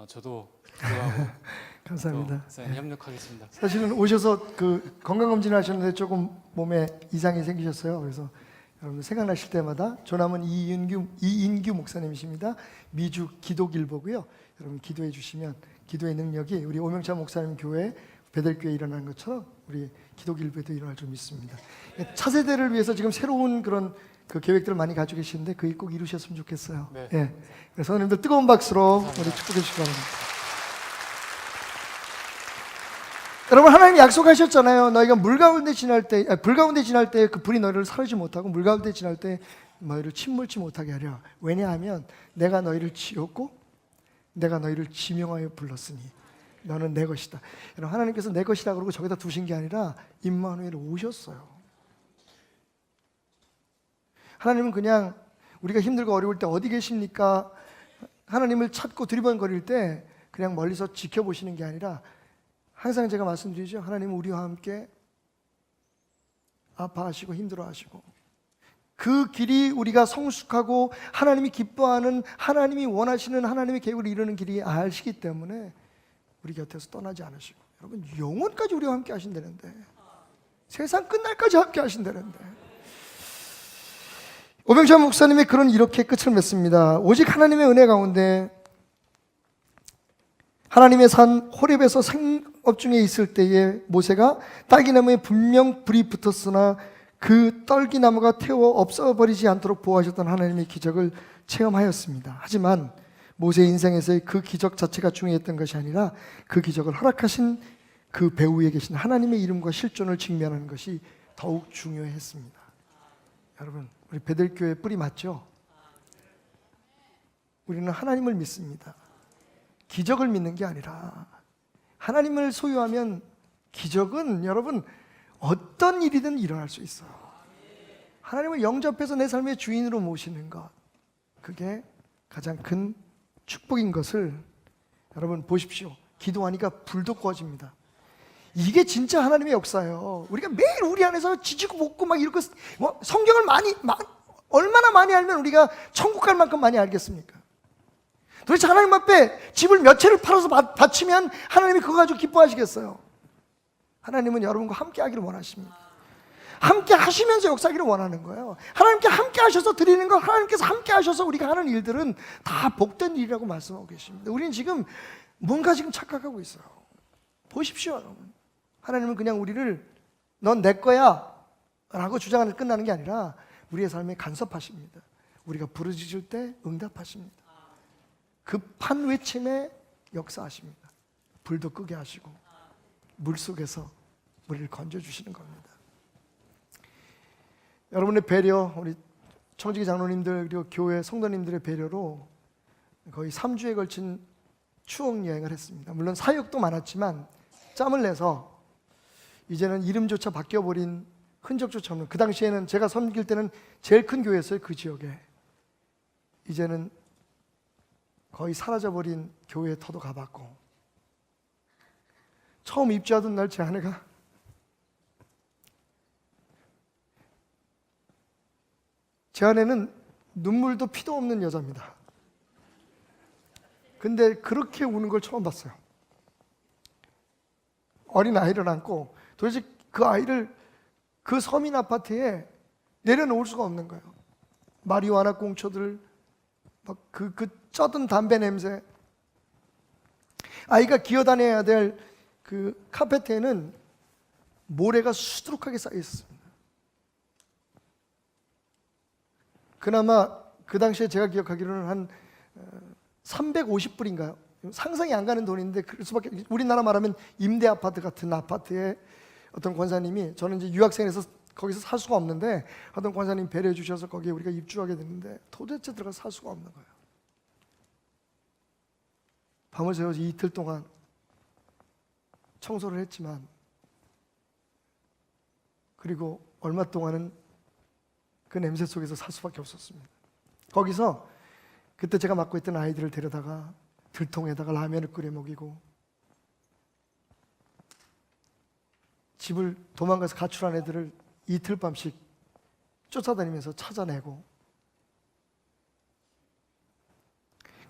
S3: 저도 기도하고
S2: 감사합니다.
S3: 또 목사님 협력하겠습니다.
S2: 사실은 오셔서 그 건강검진을 하셨는데 조금 몸에 이상이 생기셨어요. 그래서 여러분 생각나실 때마다 조남은 이인규 목사님이십니다. 미주 기독일보고요. 여러분 기도해 주시면 기도의 능력이 우리 오명찬 목사님 교회 베델교회에 일어나는 것처럼 우리 기독일보에도 일어날 줄 믿습니다. 차세대를 위해서 지금 새로운 그런 그 계획들을 많이 가지고 계시는데 그게 꼭 이루셨으면 좋겠어요.
S3: 네.
S2: 예. 그래서 선생님들 뜨거운 박수로 우리 축복해 주시기 바랍니다. 여러분 하나님 약속하셨잖아요. 너희가 물 가운데 지날 때, 불 가운데 지날 때 그 불이 너희를 사르지 못하고 물 가운데 지날 때 너희를 침몰치 못하게 하려. 왜냐하면 내가 너희를 지었고 내가 너희를 지명하여 불렀으니 너는 내 것이다. 여러분 하나님께서 내 것이라 그러고 저기다 두신 게 아니라 임마누엘 오셨어요. 하나님은 그냥 우리가 힘들고 어려울 때 어디 계십니까? 하나님을 찾고 두리번거릴 때 그냥 멀리서 지켜보시는 게 아니라 항상 제가 말씀드리죠. 하나님은 우리와 함께 아파하시고 힘들어하시고 그 길이 우리가 성숙하고 하나님이 기뻐하는 하나님이 원하시는 하나님의 계획을 이루는 길이 아시기 때문에 우리 곁에서 떠나지 않으시고 여러분 영원까지 우리와 함께 하신다는데 세상 끝날까지 함께 하신다는데 오병찬 목사님의 글은 이렇게 끝을 맺습니다. 오직 하나님의 은혜 가운데 하나님의 산 호렙에서 생업 중에 있을 때에 모세가 딸기나무에 분명 불이 붙었으나 그 딸기나무가 태워 없어버리지 않도록 보호하셨던 하나님의 기적을 체험하였습니다. 하지만 모세의 인생에서의 그 기적 자체가 중요했던 것이 아니라 그 기적을 허락하신 그 배후에 계신 하나님의 이름과 실존을 직면하는 것이 더욱 중요했습니다. 여러분 우리 베델교회 뿌리 맞죠? 우리는 하나님을 믿습니다. 기적을 믿는 게 아니라 하나님을 소유하면 기적은 여러분 어떤 일이든 일어날 수 있어요. 하나님을 영접해서 내 삶의 주인으로 모시는 것 그게 가장 큰 축복인 것을 여러분 보십시오. 기도하니까 불도 꺼집니다. 이게 진짜 하나님의 역사예요. 우리가 매일 우리 안에서 지지고 볶고 막 이렇게 성경을 얼마나 많이 알면 우리가 천국 갈 만큼 많이 알겠습니까? 도대체 하나님 앞에 집을 몇 채를 팔아서 바치면 하나님이 그거 가지고 기뻐하시겠어요? 하나님은 여러분과 함께 하기를 원하십니다. 함께 하시면서 역사하기를 원하는 거예요. 하나님께 함께 하셔서 드리는 거, 하나님께서 함께 하셔서 우리가 하는 일들은 다 복된 일이라고 말씀하고 계십니다. 우리는 지금 뭔가 지금 착각하고 있어요. 보십시오, 여러분. 하나님은 그냥 우리를 넌 내 거야 라고 주장하는 끝나는 게 아니라 우리의 삶에 간섭하십니다. 우리가 부르짖을 때 응답하십니다. 급한 외침에 역사하십니다. 불도 끄게 하시고 물속에서 우리를 건져주시는 겁니다. 여러분의 배려, 우리 청지기 장로님들 그리고 교회 성도님들의 배려로 거의 3주에 걸친 추억 여행을 했습니다. 물론 사역도 많았지만 짬을 내서 이제는 이름조차 바뀌어버린 흔적조차 없는, 그 당시에는 제가 섬길 때는 제일 큰 교회였어요. 그 지역에. 이제는 거의 사라져버린 교회의 터도 가봤고, 처음 입주하던 날 제 아내가 제 아내는 눈물도 피도 없는 여자입니다. 근데 그렇게 우는 걸 처음 봤어요. 어린 아이를 안고 도대체 그 아이를 그 서민 아파트에 내려놓을 수가 없는 거예요. 마리화나 꽁초들, 막 그 쩌든 담배 냄새. 아이가 기어다녀야 될 그 카페트에는 모래가 수두룩하게 쌓여 있었습니다. 그나마 그 당시에 제가 기억하기로는 한 350불인가요? 상상이 안 가는 돈인데 그럴 수밖에, 우리나라 말하면 임대 아파트 같은 아파트에 어떤 권사님이, 저는 이제 유학생에서 거기서 살 수가 없는데 어떤 권사님 배려해 주셔서 거기에 우리가 입주하게 됐는데 도대체 들어가서 살 수가 없는 거예요. 밤을 새워서 이틀 동안 청소를 했지만, 그리고 얼마 동안은 그 냄새 속에서 살 수밖에 없었습니다. 거기서 그때 제가 맡고 있던 아이들을 데려다가 들통에다가 라면을 끓여 먹이고, 집을 도망가서 가출한 애들을 이틀 밤씩 쫓아다니면서 찾아내고,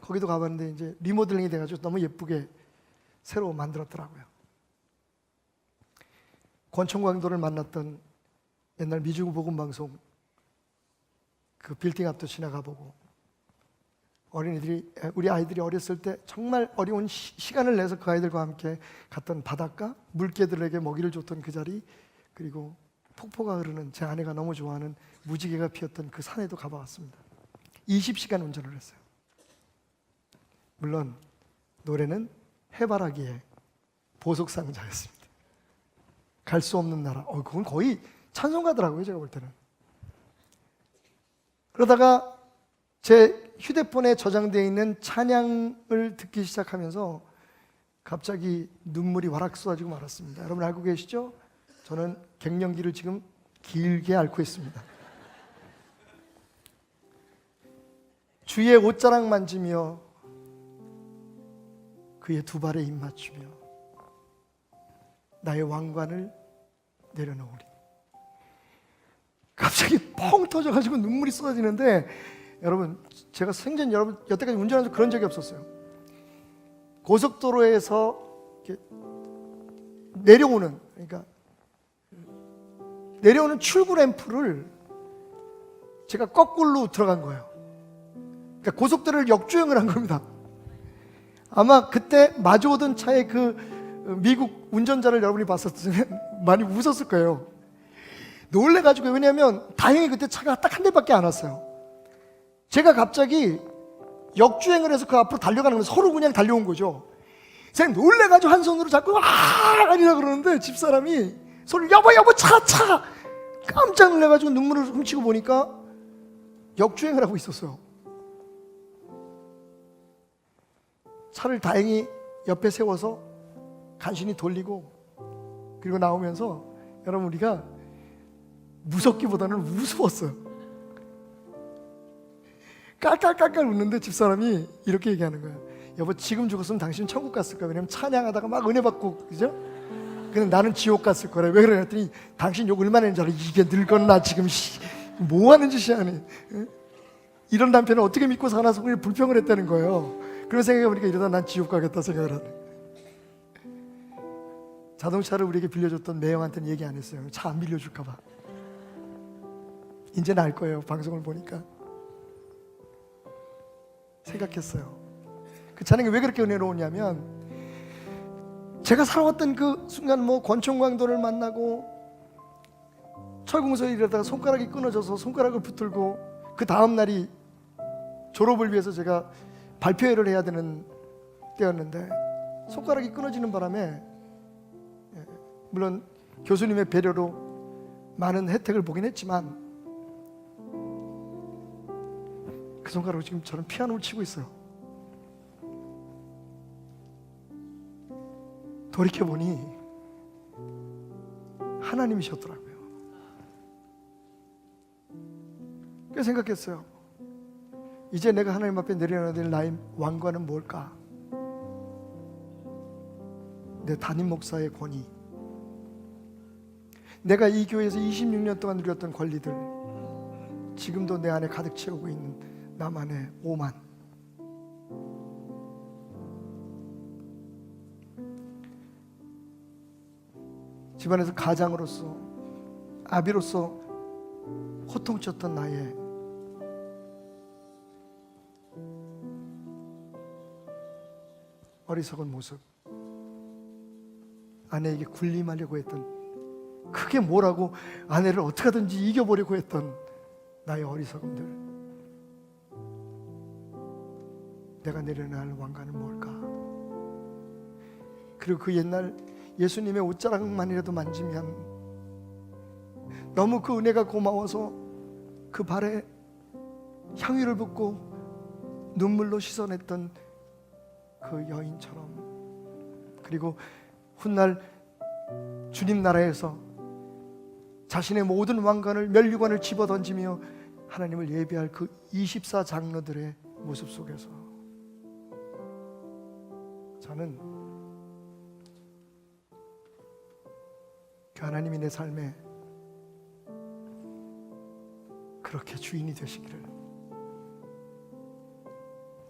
S2: 거기도 가봤는데 이제 리모델링이 돼가지고 너무 예쁘게 새로 만들었더라고요. 권총광도를 만났던 옛날 미중 복음방송 그 빌딩 앞도 지나가 보고, 우리 아이들이 어렸을 때 정말 어려운 시간을 내서 그 아이들과 함께 갔던 바닷가, 물개들에게 먹이를 줬던 그 자리, 그리고 폭포가 흐르는 제 아내가 너무 좋아하는 무지개가 피었던 그 산에도 가봐왔습니다. 20시간 운전을 했어요. 물론 노래는 해바라기의 보석상자였습니다. 갈 수 없는 나라. 그건 거의 찬송가더라고요, 제가 볼 때는. 그러다가 제 휴대폰에 저장되어 있는 찬양을 듣기 시작하면서 갑자기 눈물이 와락 쏟아지고 말았습니다. 여러분 알고 계시죠? 저는 갱년기를 지금 길게 앓고 있습니다. 주의 옷자락 만지며 그의 두 발에 입 맞추며 나의 왕관을 내려놓으리. 갑자기 펑 터져가지고 눈물이 쏟아지는데, 여러분 제가 생전 여태까지 운전하면서 그런 적이 없었어요. 고속도로에서 이렇게 내려오는, 그러니까 내려오는 출구 램프를 제가 거꾸로 들어간 거예요. 그러니까 고속도로를 역주행을 한 겁니다. 아마 그때 마주오던 차에 그 미국 운전자를 여러분이 봤었으면 많이 웃었을 거예요. 놀래가지고. 왜냐하면 다행히 그때 차가 딱 한 대밖에 안 왔어요. 제가 갑자기 역주행을 해서 그 앞으로 달려가는 거예요. 서로 그냥 달려온 거죠. 제가 놀래가지고 한 손으로 잡고 아니라 그러는데 집사람이 소리를 여보 차 깜짝 놀래가지고 눈물을 훔치고 보니까 역주행을 하고 있었어요. 차를 다행히 옆에 세워서 간신히 돌리고, 그리고 나오면서 여러분 우리가 무섭기보다는 우스웠어요. 깔깔깔깔 웃는데 집사람이 이렇게 얘기하는 거예요. 여보 지금 죽었으면 당신 천국 갔을 거야. 왜냐면 찬양하다가 막 은혜 받고, 그죠? 근데 나는 지옥 갔을 거래. 왜 그러냐 했더니 당신 욕 얼마나 했는지 알아? 이게 늙었나 지금 뭐 하는 짓이야. 이런 남편을 어떻게 믿고 살아서 그냥 불평을 했다는 거예요. 그런 생각해보니까 이러다 난 지옥 가겠다 생각을 하네. 자동차를 우리에게 빌려줬던 매형한테는 얘기 안 했어요. 차 안 빌려줄까 봐. 이제는 알 거예요. 방송을 보니까. 생각했어요. 그 찬양이 왜 그렇게 은혜로우냐면, 제가 살아왔던 그 순간 권총 강도를 만나고 철공소에 이르다가 손가락이 끊어져서 손가락을 붙들고, 그 다음 날이 졸업을 위해서 제가 발표회를 해야 되는 때였는데 손가락이 끊어지는 바람에, 물론 교수님의 배려로 많은 혜택을 보긴 했지만 그 손가락으로 지금 저는 피아노를 치고 있어요. 돌이켜보니 하나님이셨더라고요. 그래서 생각했어요. 이제 내가 하나님 앞에 내려놔야 될 나의 왕관은 뭘까? 내 담임 목사의 권위, 내가 이 교회에서 26년 동안 누렸던 권리들, 지금도 내 안에 가득 채우고 있는 나만의 오만, 집안에서 가장으로서, 아비로서 호통쳤던 나의 어리석은 모습, 아내에게 군림하려고 했던, 크게 뭐라고 아내를 어떻게 하든지 이겨보려고 했던 나의 어리석음들, 내가 내려놔야 할 왕관은 뭘까? 그리고 그 옛날 예수님의 옷자락만이라도 만지면 너무 그 은혜가 고마워서 그 발에 향유를 붓고 눈물로 씻어냈던 그 여인처럼, 그리고 훗날 주님 나라에서 자신의 모든 왕관을, 면류관을 집어던지며 하나님을 예배할 그 24장로들의 모습 속에서 저는 그 하나님이 내 삶에 그렇게 주인이 되시기를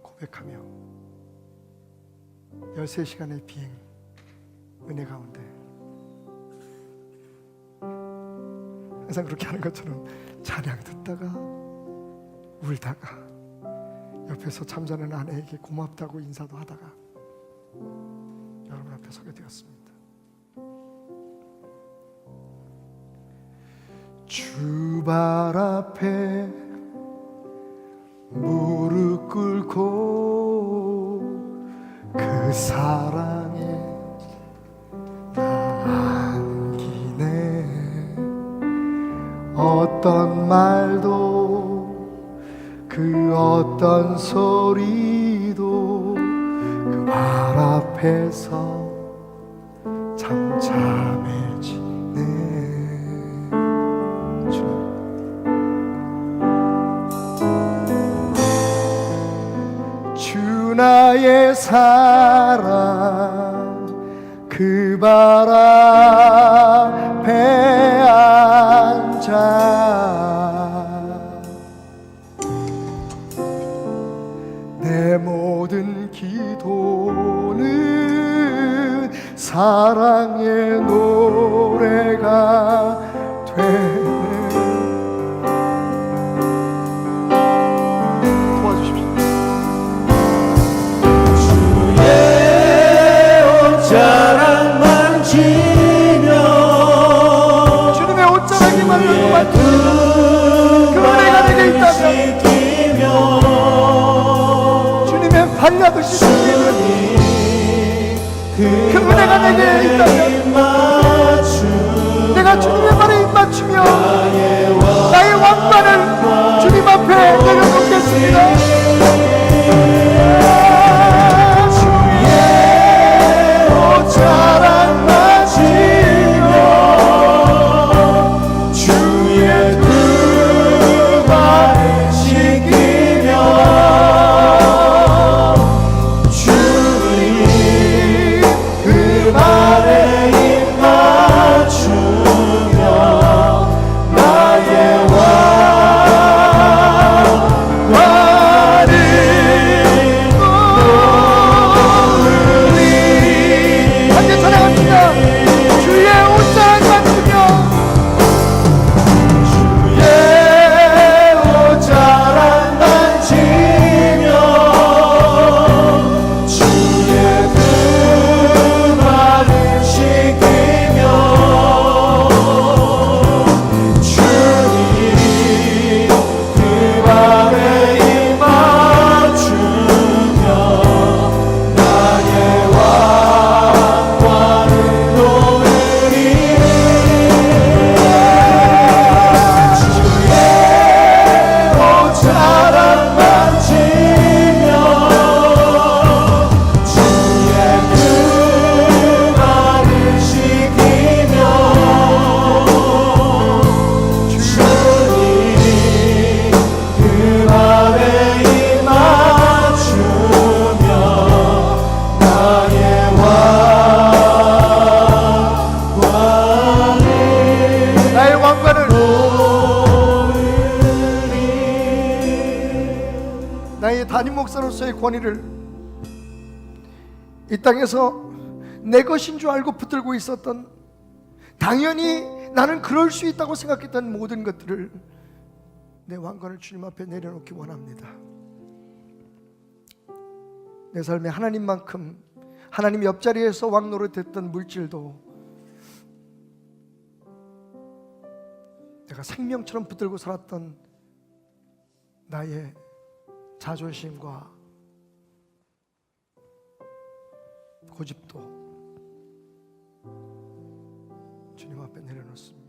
S2: 고백하며 13시간의 비행 은혜 가운데 항상 그렇게 하는 것처럼 찬양 듣다가 울다가 옆에서 잠자는 아내에게 고맙다고 인사도 하다가 여러분 앞에 서게 되었습니다. 주발 앞에 무릎 꿇고 그 사랑에 나 안기네. 어떤 말도 그 어떤 소리도 그 말 앞에서 잠잠해지네. 주 나의 사랑 그 발 앞에 앉아 내 모든 기도는 사랑의 노래가 되네. 도와주십시오.
S4: 주의 옷자락 만지며
S2: 주님의 옷자락이 만져도 그 은혜가 내게 있다면, 주님의 발라드신 그 은혜가 내게 있다면, 내가 주님의 발에 입맞추며 나의 왕관을 주님 앞에 내려놓겠습니다. 주의 옷자락 만지며 주의 그 발을 씻기며 주님 그 발에 입 맞추며 나의 왕관 어머니를 이 땅에서 내 것인 줄 알고 붙들고 있었던, 당연히 나는 그럴 수 있다고 생각했던 모든 것들을 내 왕관을 주님 앞에 내려놓기 원합니다. 내 삶에 하나님만큼, 하나님 옆자리에서 왕 노릇했던 물질도 내가 생명처럼 붙들고 살았던 나의 자존심과 고집도 주님 앞에 내려놓습니다.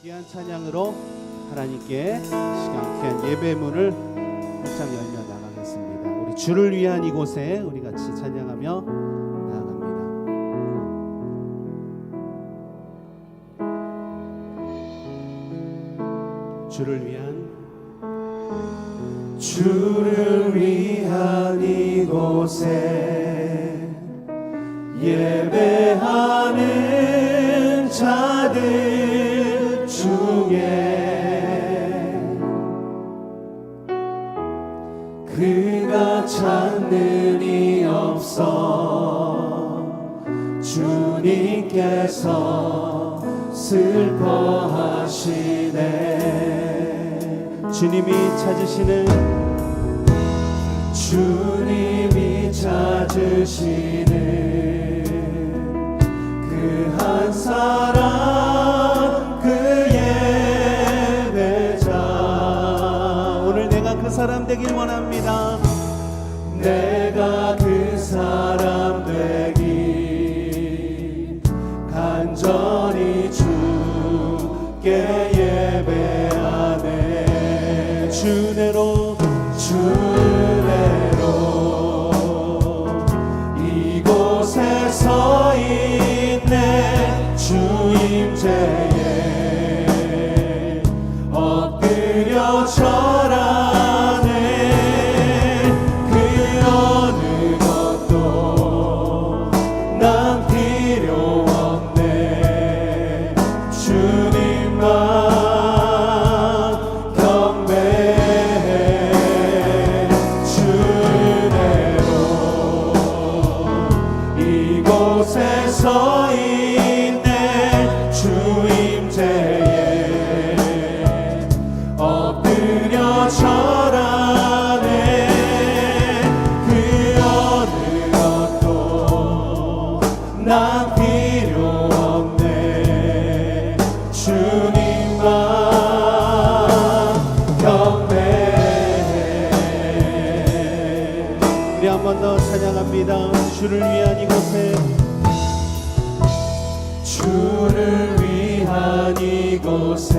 S4: 귀한 찬양으로 하나님께 시간 귀한 예배 문을 활짝 열며 나가겠습니다. 우리 주를 위한 이곳에 우리 같이 찬양하며 나아갑니다. 주를 위한 이곳에 예배하는 자들 중에 그가 찾는 이 없어 주님께서 슬퍼하시네. 주님이 찾으시는 그 한 사람 그의 배자. 오늘 내가 그 사람 되길 원합니다. 내가 그 사람 되길 간절히 주께 예배하네. 주내로 이곳에 서 있네. 주임제에 엎드려 절하네. 그 어느 것도 난 필요 없네. 주님만 경배해. 주내로 이곳에 서 있네. 주임제에 엎드려 절하네. 그 어느 것도 난 필요 없네. 주님만 경배해. 우리 한 번 더 찬양합니다. 주를 위한 이곳에 주를 위한 이곳에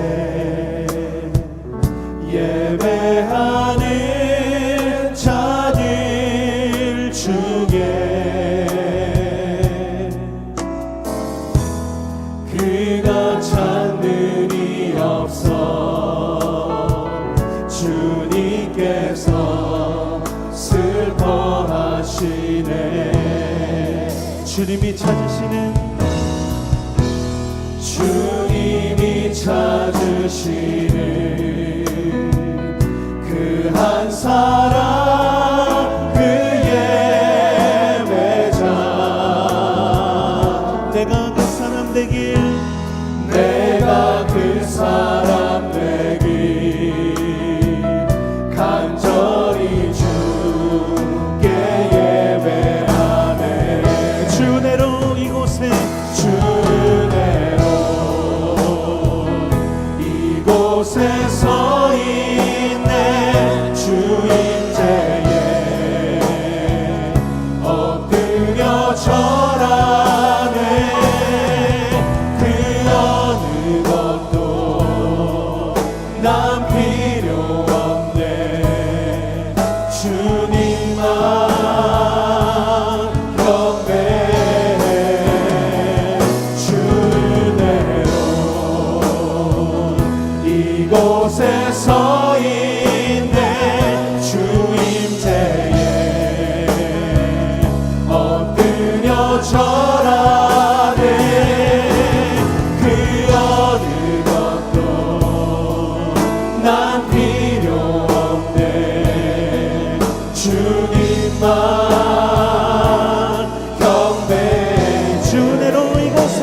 S4: 예배하는 자들 중에 그가 찾는 이 없어 주님께서 슬퍼하시네. 주님이 찾으시는 그 한 사람 그의 배자. 내가 그 사람 되길 간절히 주께 예배하네. 주내로 이곳에 이곳에 서 있네. 주임제에 엎드려 절하네. 그 어느 것도 난 필요 없네. 주님만 경배해. 주내로 이곳에 서 있네. 주임제에 엎드려 절하네. 그 어느 것도 난 필요 없네. 주님만 경배해. 주내로 이곳에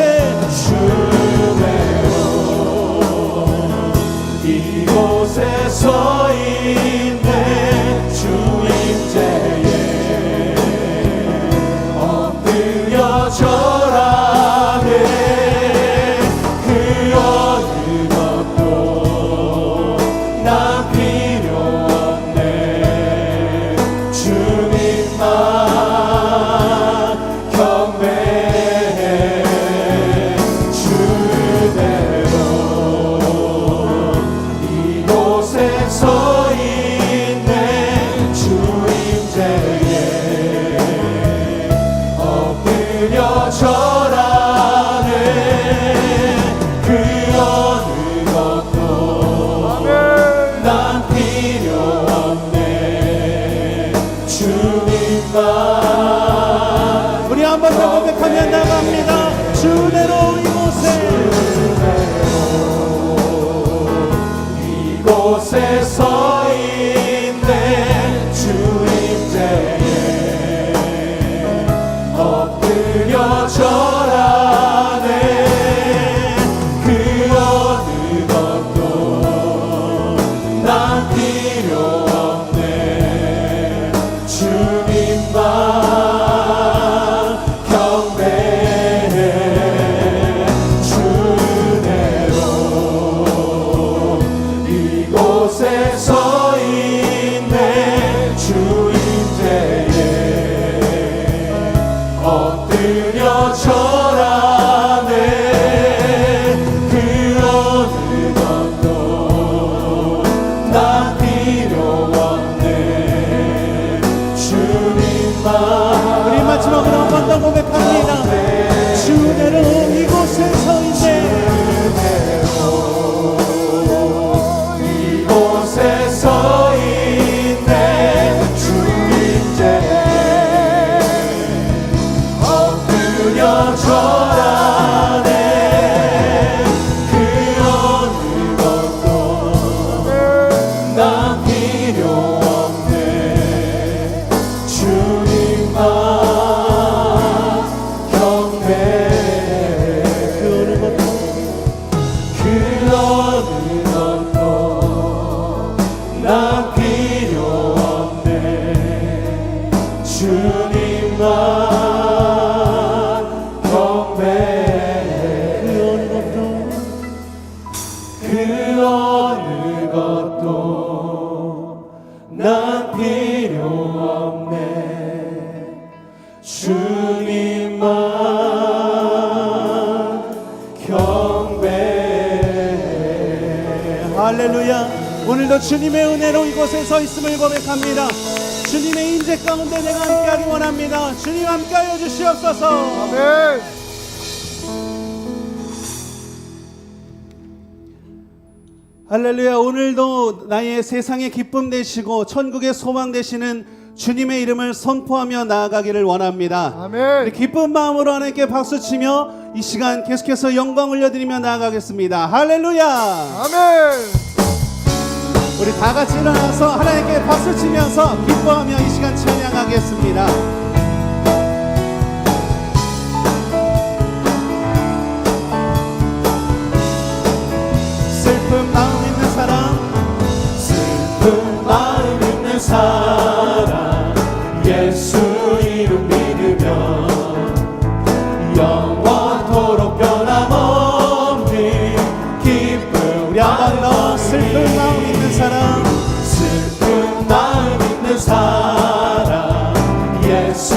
S4: 그 어느 것도 난 필요 없네. 주님만 경배해. 할렐루야. 오늘도 주님의 은혜로 이곳에 서 있음을 고백합니다. 주님의 인재 가운데 내가 함께하기 원합니다. 주님 함께하여 주시옵소서.
S2: 아멘.
S4: 할렐루야. 오늘도 나의 세상의 기쁨 되시고 천국의 소망 되시는 주님의 이름을 선포하며 나아가기를 원합니다.
S2: 아멘.
S4: 기쁜 마음으로 하나님께 박수치며 이 시간 계속해서 영광 올려드리며 나아가겠습니다. 할렐루야.
S2: 아멘.
S4: 우리 다 같이 일어나서 하나님께 박수치면서 기뻐하며 이 시간 찬양하겠습니다. 슬픈 마음 있는 사람, 슬픈 마음 있는 사람, 예수 이름 믿으며 영원토록 변함없는 기쁨. 우리 한 번 더 슬픈 마음 있는 사람, 슬픈 마음 있는 사람, 예수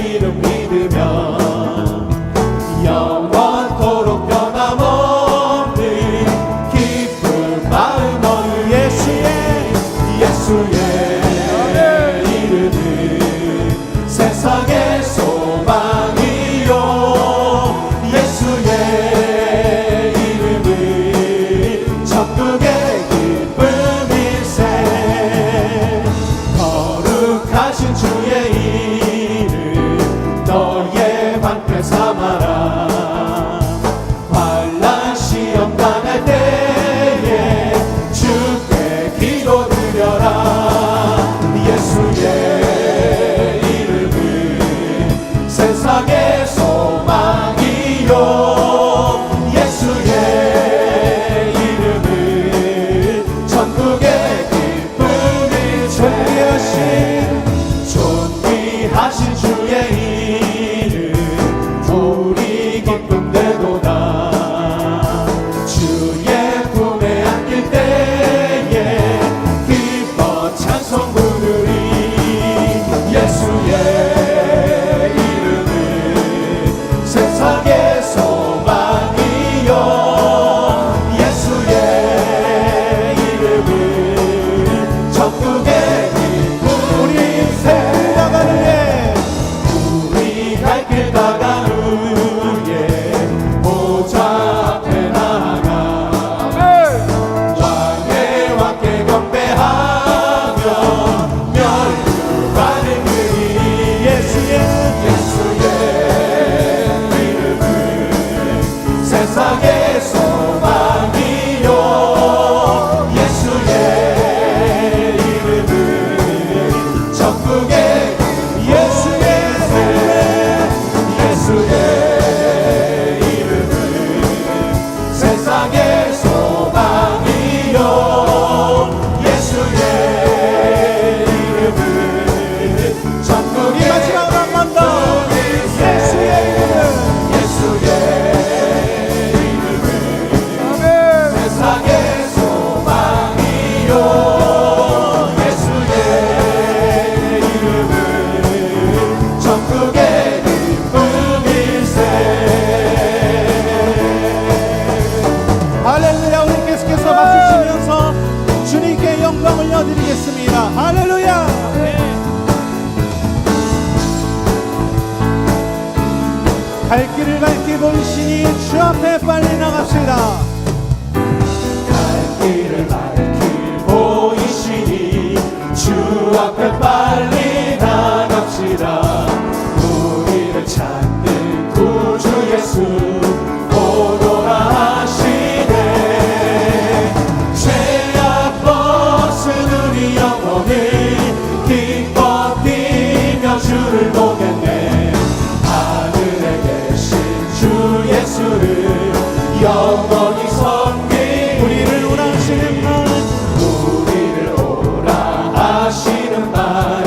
S4: 이름 믿으며 영원토록 변함없는 기쁨 마음 얻는 예수의 이름은 세상의 소망이요. 예수의 이름은 천국의 기쁨일세. 거룩하신 주의 이름 너의 방패 삼아라. 환난 시험 당할 때에 주께 기도드려라. 예수의 이름은 세상의 소망이요. 예수의 이름은 천국의 기쁨일세. 존귀하신 주의 이름 우리 기쁨 되도다. 주의 품에 안길 때에 기뻐 찬송 부르리. 예수의 이름은 세상의 소망이요. 예수의 이름은 천국의 기쁨. 우리 인생 나가는 예 우리 갈 길 다가는 예 보좌 앞에 나아가 왕의 왕께 경배하며 멸류관을 그리. 예수의 이름은 세상의 소망이요. 예수의 이름은 천국의 예수의 이름은 세상의 소망이요. 예수의 이름은 천국의 마지막으로 한 번 더. 예수의 이름은 세상의 소망이요. 예수의 이름은 천국의 기쁨일세. 할렐루야. 우리 계속해서 박수치면서 주님께 영광 올려드리겠습니다. 할렐루야. 갈 길을 밝히 보이시니 주 앞에 빨리 나갑시다. 갈 길을 밝히 보이시니 주 앞에 빨리 나갑시다. 우리를 찾는 구주 예수 오노라 하시네. 죄악 벗은 우리 영혼을 기뻐 뛰며 주를 보겠네. 하늘에 계신 주 예수를 영원히 섬기. 우리를 오라 하시는 말, 우리를 오라 하시는 말,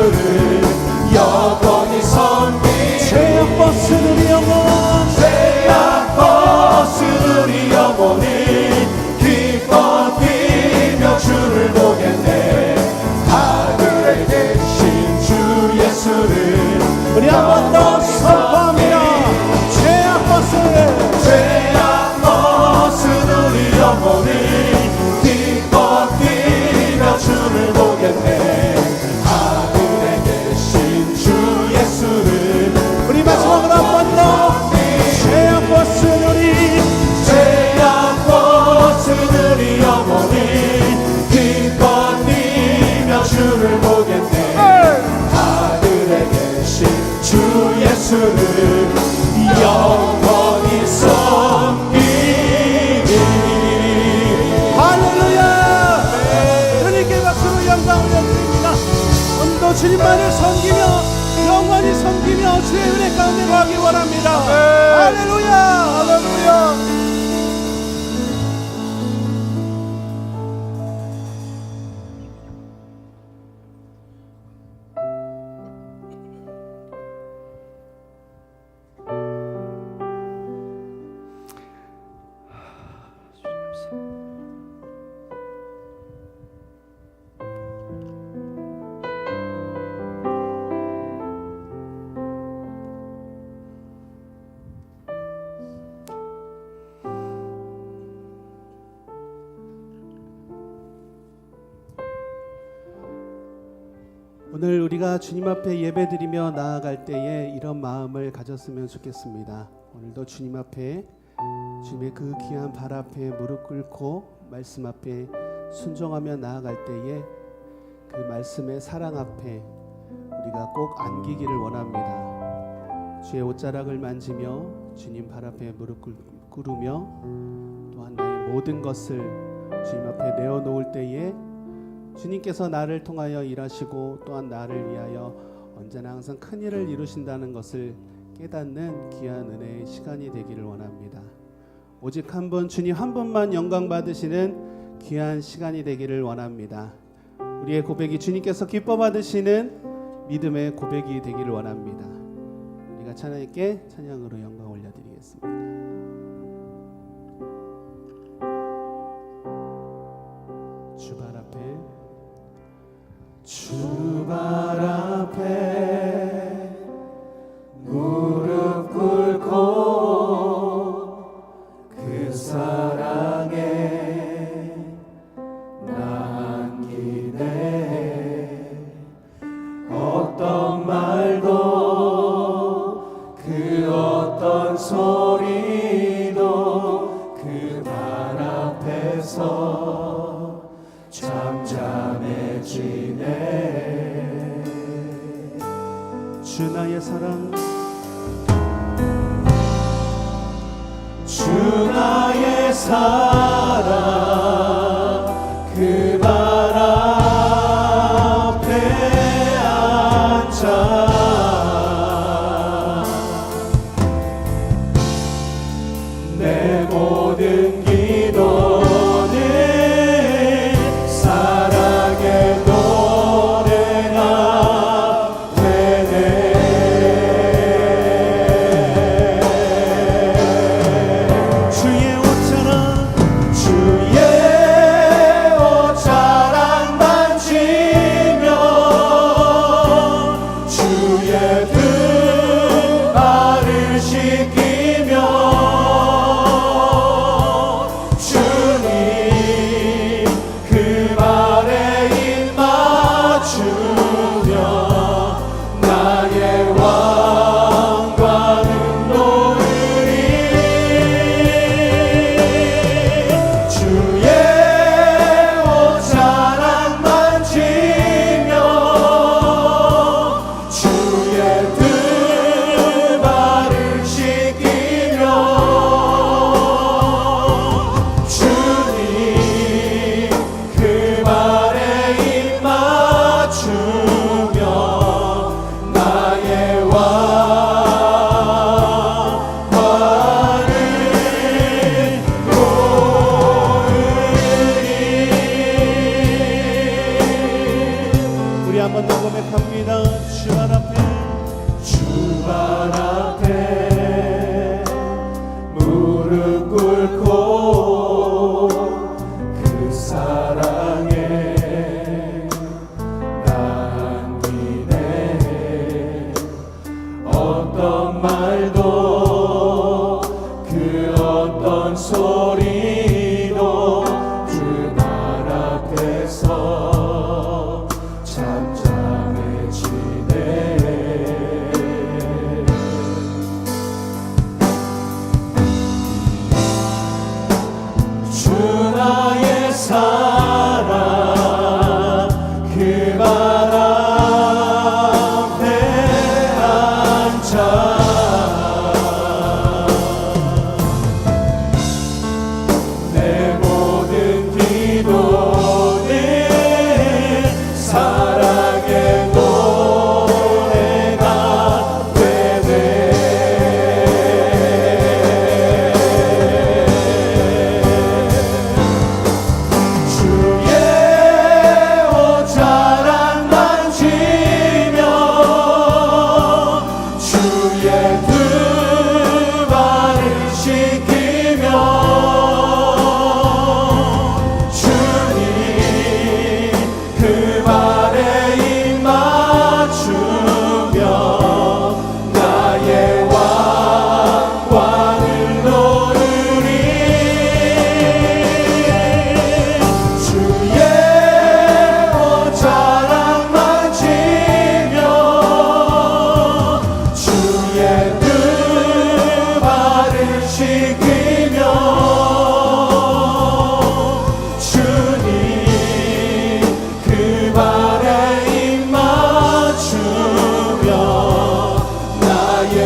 S5: 예수를 영원히 섬기리.
S4: 죄악 벗은 우리 영혼,
S5: 죄악 벗은 우리 영혼이 기뻐 뛰며 주를 보겠네. 하늘에 계신 주 예수를
S4: 우리 한 번 더 선포합니다. 죄악 벗은,
S5: 죄악 벗은 우리 영혼이 기뻐 뛰며 주를 보겠네. 하늘에 계신 주 예수를
S4: 우리 마지막으로 한 번 더. 죄악 벗은 우리,
S5: 죄악 벗은 우리 영혼이 기뻐 뛰며 주를 보겠네. 하늘에 계신 주 예수를 영원히 섬기리.
S4: 할렐루야. 주님께 박수로 영광 올려드립니다. 오늘도 주님만을 섬기며 영원히 섬기며 주의 은혜 가운데 가기 원합니다. 할렐루야. 할렐루야. 오늘 우리가 주님 앞에 예배드리며 나아갈 때에 이런 마음을 가졌으면 좋겠습니다. 오늘도 주님 앞에 주님의 그 귀한 발 앞에 무릎 꿇고 말씀 앞에 순종하며 나아갈 때에 그 말씀의 사랑 앞에 우리가 꼭 안기기를 원합니다. 주의 옷자락을 만지며 주님 발 앞에 무릎 꿇으며 또한 나의 모든 것을 주님 앞에 내어놓을 때에 주님께서 나를 통하여 일하시고 또한 나를 위하여 언제나 항상 큰 일을 이루신다는 것을 깨닫는 귀한 은혜의 시간이 되기를 원합니다. 오직 한 분, 주님 한 분만 영광 받으시는 귀한 시간이 되기를 원합니다. 우리의 고백이 주님께서 기뻐 받으시는 믿음의 고백이 되기를 원합니다. 우리가 하나님께 찬양으로 영광 올려드리겠습니다. 주발 앞에,
S5: 주발 앞에 무릎 꿇고 그 사랑에 나 안기네. 어떤 말도 그 어떤 소리도 그 발 앞에서 잠잠해지네.
S4: 주 나의 사랑,
S5: 주 나의 사랑 그 발 앞에 앉아 내 모든 기도는 사랑의 노래가 되네.
S4: 주의 옷자락,
S5: 주의 옷자락 만지며 주
S4: 우리 한번 더 고백합니다. 주발 앞에
S5: 주발 앞에 무릎 꿇고 그 사랑에 남기네. 어떤 말도 그 어떤 소리도 주발 앞에서 잠잠해지네. 주 나의 사랑 그 발 앞에 앉아 내 모든 기도는 사랑의 노래가 되네. 주의 옷자락 만지며 주의 두 발을 씻기며 주님 그 발에 입 맞추며 나의 왕관을 놓으리. 주의 옷자락 만지며 주의 두 발을 씻기며 주님 그 발에 입 맞추며 나의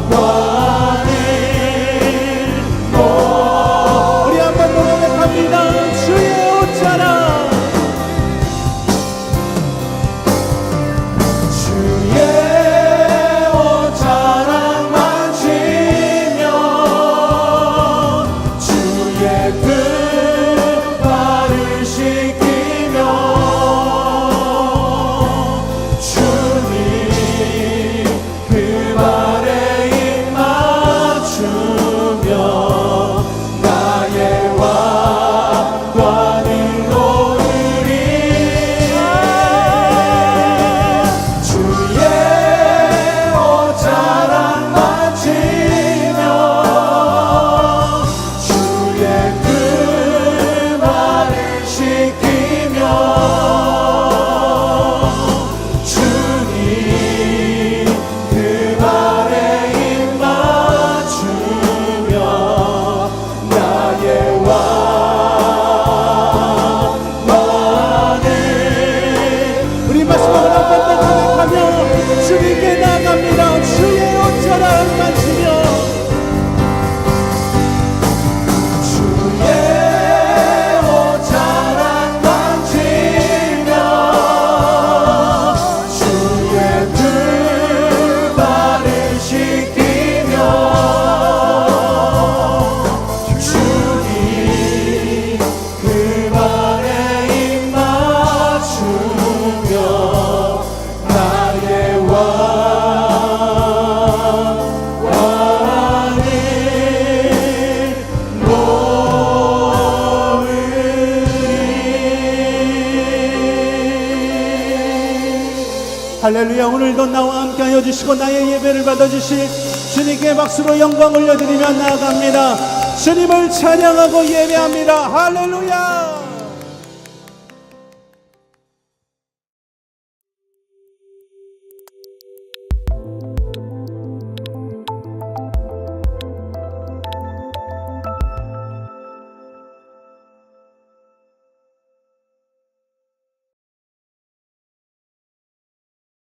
S5: 왕관을
S4: 우리 한번 더 고백합니다. 주의 옷자락
S5: 주의 옷자락 만지며 주의 그 발을 씻기며 주님 그 발에 입 맞추며 나의 왕관을 놓으리. 주의 옷자락 만지며 주의 그 발을 씻기며 주님 그 발에 입 맞추며 나의 왕관을.
S4: 우리 마지막으로 한번 더 고백하며 주님께 나아갑니다. 주의 옷자락 만지며
S5: 주의 옷자락 만지며 주의 두 발을 씻기며 주님 그 발에 입 맞추며 나의 왕관을
S4: 할렐루야. 오늘도 나와 함께하여 주시고 나의 예배를 받아주실 주님께 박수로 영광 올려드리며 나아갑니다. 주님을 찬양하고 예배합니다. 할렐루야.